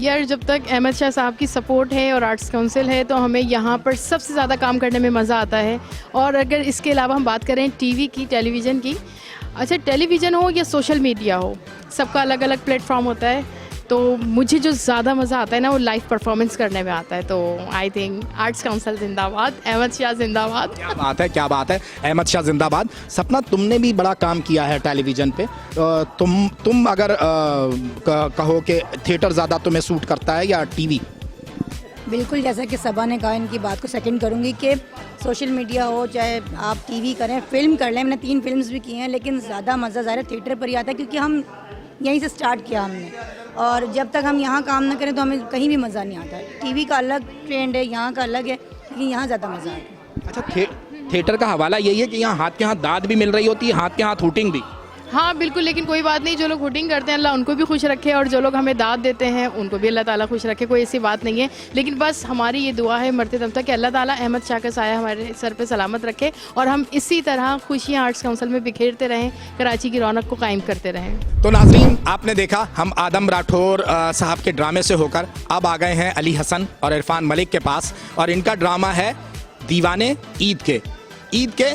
यार जब तक अहमद शाह साहब की सपोर्ट है और आर्ट्स काउंसिल है तो हमें यहाँ पर सबसे ज़्यादा काम करने में मज़ा आता है। और अगर इसके अलावा हम बात करें टीवी की, टेलीविज़न की, अच्छा टेलीविज़न हो या सोशल मीडिया हो, सबका अलग अलग प्लेटफॉर्म होता है। तो मुझे जो ज़्यादा मज़ा आता है ना वो लाइव परफॉर्मेंस करने में आता है। तो आई थिंक आर्ट्स काउंसिल जिंदाबाद, अहमद शाह जिंदाबाद। क्या बात है, अहमद शाह जिंदाबाद। सपना, तुमने भी बड़ा काम किया है टेलीविज़न पे। तुम अगर कहो कि थिएटर ज़्यादा तुम्हें सूट करता है या टीवी? बिल्कुल, जैसा कि सबा ने कहा, इनकी बात को सेकंड करूंगी कि सोशल मीडिया हो चाहे आप टीवी करें, फिल्म कर लें। मैंने 3 फिल्म्स भी की हैं, लेकिन ज़्यादा मज़ा ज़ाहिर थिएटर पर ही आता है क्योंकि हम यहीं से स्टार्ट किया हमने, और जब तक हम यहाँ काम ना करें तो हमें कहीं भी मज़ा नहीं आता है। टीवी का अलग ट्रेंड है, यहाँ का अलग है, लेकिन यहाँ ज़्यादा मज़ा आता है। अच्छा, थिएटर का हवाला यही है कि यहाँ हाथ के हाथ दाद भी मिल रही होती है, हाथ के हाथ हूटिंग भी। हाँ बिल्कुल, लेकिन कोई बात नहीं, जो लोग हुडिंग करते हैं अल्लाह उनको भी खुश रखे और जो लोग हमें दाद देते हैं उनको भी अल्लाह ताला खुश रखे, कोई ऐसी बात नहीं है। लेकिन बस हमारी ये दुआ है मरते दम तक कि अल्लाह ताला अहमद शाह का साया हमारे सर पे सलामत रखे और हम इसी तरह खुशियाँ आर्ट्स काउंसिल में बिखेरते रहें, कराची की रौनक को कायम करते रहें। तो नाजरीन, आपने देखा हम आदम राठौर साहब के ड्रामे से होकर अब आ गए हैं अली हसन और इरफान मलिक के पास, और इनका ड्रामा है दीवाने ईद के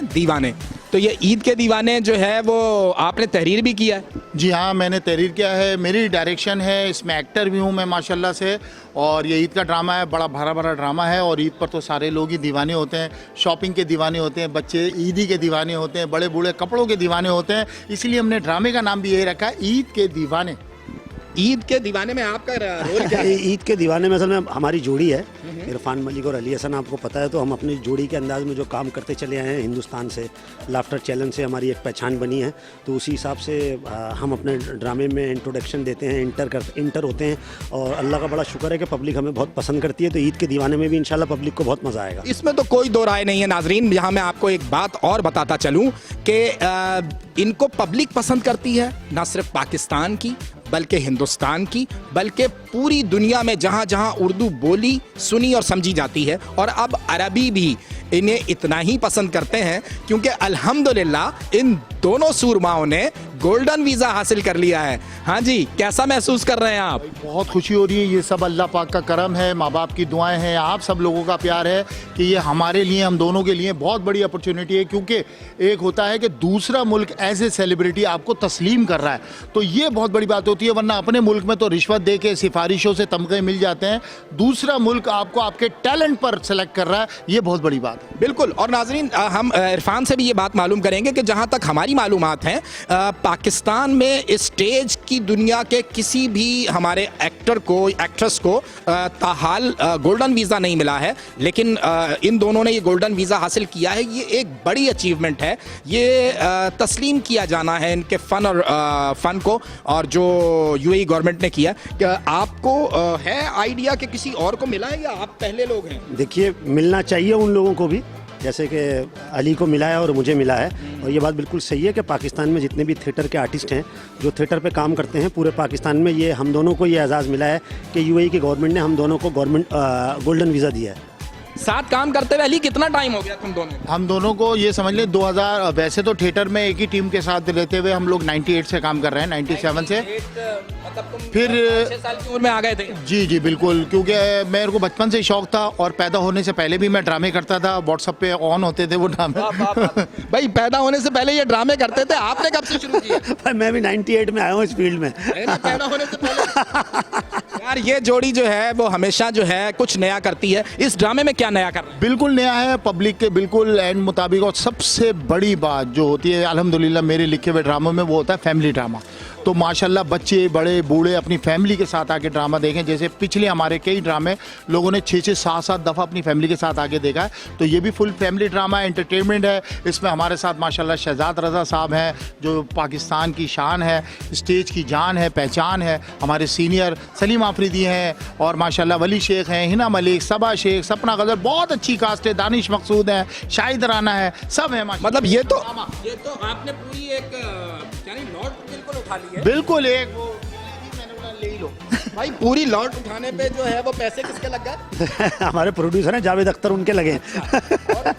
दीवाने। तो ये ईद के दीवाने जो है वो आपने तहरीर भी किया है? जी हाँ, मैंने तहरीर किया है, मेरी डायरेक्शन है, इसमें एक्टर भी हूँ मैं माशाल्लाह से। और ये ईद का ड्रामा है, बड़ा भरा ड्रामा है और ईद पर तो सारे लोग ही दीवाने होते हैं, शॉपिंग के दीवाने होते हैं, बच्चे ईदी के दीवाने होते हैं, बड़े बूढ़े कपड़ों के दीवाने होते हैं, इसलिए हमने ड्रामे का नाम भी यही रखा है, ईद के दीवाने। ईद के दीवाने में आपका रोल क्या है? ईद के दीवाने में असल में हमारी जोड़ी है इरफान मलिक और अली हसन, आपको पता है। तो हम अपनी जोड़ी के अंदाज में जो काम करते चले आए हैं, हिंदुस्तान से लाफ्टर चैलेंज से हमारी एक पहचान बनी है, तो उसी हिसाब से हम अपने ड्रामे में इंट्रोडक्शन देते हैं, इंटर होते हैं और अल्लाह का बड़ा शुक्र है कि पब्लिक हमें बहुत पसंद करती है। तो ईद के दीवाने में भी इंशाल्लाह पब्लिक को बहुत मज़ा आएगा। इसमें तो कोई दो राय नहीं है नाजरीन। यहाँ मैं आपको एक बात और बताता चलूँ कि इनको पब्लिक पसंद करती है, ना सिर्फ पाकिस्तान की बल्कि हिंदुस्तान की, बल्कि पूरी दुनिया में जहाँ जहाँ उर्दू बोली, सुनी और समझी जाती है। और अब अरबी भी इन्हें इतना ही पसंद करते हैं क्योंकि अल्हम्दुलिल्लाह इन दोनों सूरमाओं ने गोल्डन वीज़ा हासिल कर लिया है। हाँ जी, कैसा महसूस कर रहे हैं आप? बहुत खुशी हो रही है, ये सब अल्लाह पाक का करम है, माँ बाप की दुआएं हैं, आप सब लोगों का प्यार है कि ये हमारे लिए, हम दोनों के लिए बहुत बड़ी अपॉर्चुनिटी है। क्योंकि एक होता है कि दूसरा मुल्क एज ए सेलिब्रिटी आपको तस्लीम कर रहा है, तो ये बहुत बड़ी बात होती है, वरना अपने मुल्क में तो रिश्वत दे के सिफारिशों से तमगे मिल जाते हैं, दूसरा मुल्क आपको आपके टैलेंट पर सेलेक्ट कर रहा है, ये बहुत बड़ी बात है। बिल्कुल। और नाजरीन, हम इरफान से भी ये बात मालूम करेंगे कि जहाँ तक हमारी मालूमात हैं, पाकिस्तान में स्टेज की दुनिया के किसी भी हमारे एक्टर को, एक्ट्रेस को ताहाल गोल्डन वीज़ा नहीं मिला है, लेकिन इन दोनों ने ये गोल्डन वीज़ा हासिल किया है। ये एक बड़ी अचीवमेंट है, ये तस्लीम किया जाना है इनके फ़न को, और जो यूएई गवर्नमेंट ने किया। क्या आपको है आइडिया कि किसी और को मिला है या आप पहले लोग हैं? देखिए, मिलना चाहिए उन लोगों को भी, जैसे कि अली को मिला है और मुझे मिला है। और ये बात बिल्कुल सही है कि पाकिस्तान में जितने भी थिएटर के आर्टिस्ट हैं जो थिएटर पे काम करते हैं पूरे पाकिस्तान में, ये हम दोनों को ये एजाज़ मिला है कि यूएई की गवर्नमेंट ने हम दोनों को गोल्डन वीज़ा दिया है। साथ काम करते हुए अली कितना टाइम हो गया तुम दोनों? हम दोनों को ये समझ लें 2000, वैसे तो थिएटर में एक ही टीम के साथ रहते हुए हम लोग 98 से काम कर रहे हैं, 97 से। फिर 6 साल की उम्र में आ गए थे? जी बिल्कुल, क्योंकि मेरे को बचपन से शौक था और पैदा होने से पहले भी मैं ड्रामे करता था, व्हाट्सएप पे ऑन होते थे वो ड्रामे। भाई पैदा होने से पहले ये ड्रामे करते थे, आपने कब से शुरू किया? मैं भी 98 में आया हूँ इस फील्ड में। पैदा होने से पहले। यार ये जोड़ी जो है वो हमेशा जो है कुछ नया करती है। इस ड्रामे में क्या नया कर रहे हैं? बिल्कुल नया है, पब्लिक के बिल्कुल एंड मुताबिक। और सबसे बड़ी बात जो होती है अल्हम्दुलिल्लाह मेरे लिखे हुए ड्रामों में, वो होता है फैमिली ड्रामा। तो माशाल्लाह बच्चे बड़े बूढ़े अपनी फैमिली के साथ आके ड्रामा देखें। जैसे पिछले हमारे कई ड्रामे लोगों ने 6-6, 7-7 दफ़ा अपनी फैमिली के साथ आके देखा है, तो ये भी फुल फैमिली ड्रामा एंटरटेनमेंट है। इसमें हमारे साथ माशाल्लाह शहजाद रज़ा साहब हैं जो पाकिस्तान की शान है, स्टेज की जान है, पहचान है। हमारे सीनियर सलीम आफरीदी हैं और माशाल्लाह वली शेख हैं, हिना मलिक, सबा शेख, सपना गजर, बहुत अच्छी कास्ट है, दानिश मकसूद है, शाहिद राना है, सब है। मतलब ये तो आपने पूरी एक लॉट बिल्कुल उठा ली है। बिल्कुल एक वो ले ही लो भाई, पूरी लॉट उठाने पे जो है वो पैसे किसके लग गए? हमारे प्रोड्यूसर हैं जावेद अख्तर, उनके लगे।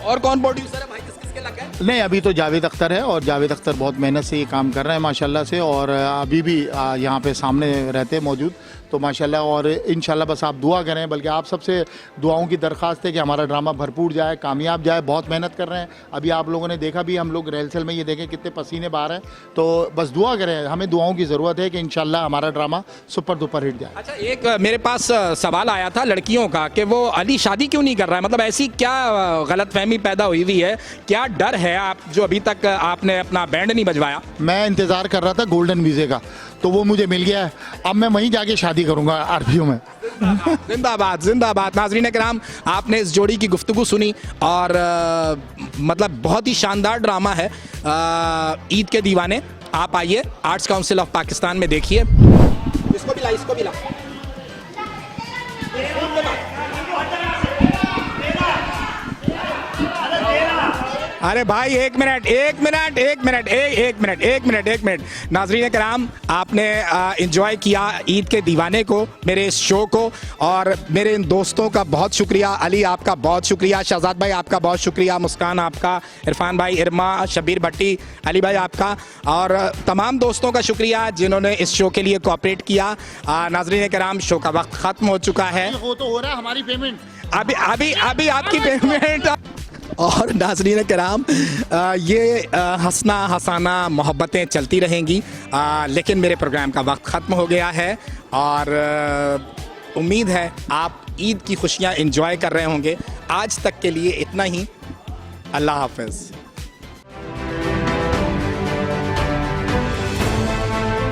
और कौन प्रोड्यूसर है भाई, किसके लग गए? नहीं, अभी तो जावेद अख्तर है और जावेद अख्तर बहुत मेहनत से ये काम कर रहे हैं माशाल्लाह से, और अभी भी यहाँ पे सामने रहते हैं मौजूद, तो माशाल्लाह। और इंशाल्लाह बस आप दुआ करें, बल्कि आप सबसे दुआओं की दरख्वास्त है कि हमारा ड्रामा भरपूर जाए, कामयाब जाए। बहुत मेहनत कर रहे हैं, अभी आप लोगों ने देखा भी, हम लोग रेलसेल में ये देखें कितने पसीने बाहर हैं, तो बस दुआ करें, हमें दुआओं की ज़रूरत है कि इंशाल्लाह हमारा ड्रामा सुपर डुपर हिट जाए। अच्छा, एक मेरे पास सवाल आया था लड़कियों का कि वो अली शादी क्यों नहीं कर रहा है, मतलब ऐसी क्या गलतफहमी पैदा हुई हुई है, क्या डर है आप जो अभी तक आपने अपना बैंड नहीं बजवाया? मैं इंतज़ार कर रहा था गोल्डन वीज़े का, तो वो मुझे मिल गया है, अब मैं वहीं जाके शादी करूंगा आरपीओ में। जिंदाबाद जिंदाबाद। नाज़रीन किराम, आपने इस जोड़ी की गुफ्तगू सुनी और मतलब बहुत ही शानदार ड्रामा है ईद के दीवाने। आप आइए, आर्ट्स काउंसिल ऑफ पाकिस्तान में देखिए। इसको भी ला, इसको भी ला। अरे भाई एक मिनट नाज़रीन कराम, आपने इंजॉय किया ईद के दीवाने को, मेरे इस शो को, और मेरे इन दोस्तों का बहुत शुक्रिया। अली आपका बहुत शुक्रिया, शहजाद भाई आपका बहुत शुक्रिया, मुस्कान आपका, इरफान भाई, इरमा, शबीर भट्टी, अली भाई आपका, और तमाम दोस्तों का शुक्रिया जिन्होंने इस शो के लिए कोऑपरेट किया। नाज़रीन कराम, शो का वक्त ख़त्म हो चुका है। वो तो हो रहा है हमारी पेमेंट, अभी आपकी पेमेंट। और नाज़रीन कराम, ये हंसना हंसाना मोहब्बतें चलती रहेंगी, लेकिन मेरे प्रोग्राम का वक्त ख़त्म हो गया है, और उम्मीद है आप ईद की खुशियाँ एंजॉय कर रहे होंगे। आज तक के लिए इतना ही। अल्लाह हाफ़िज़।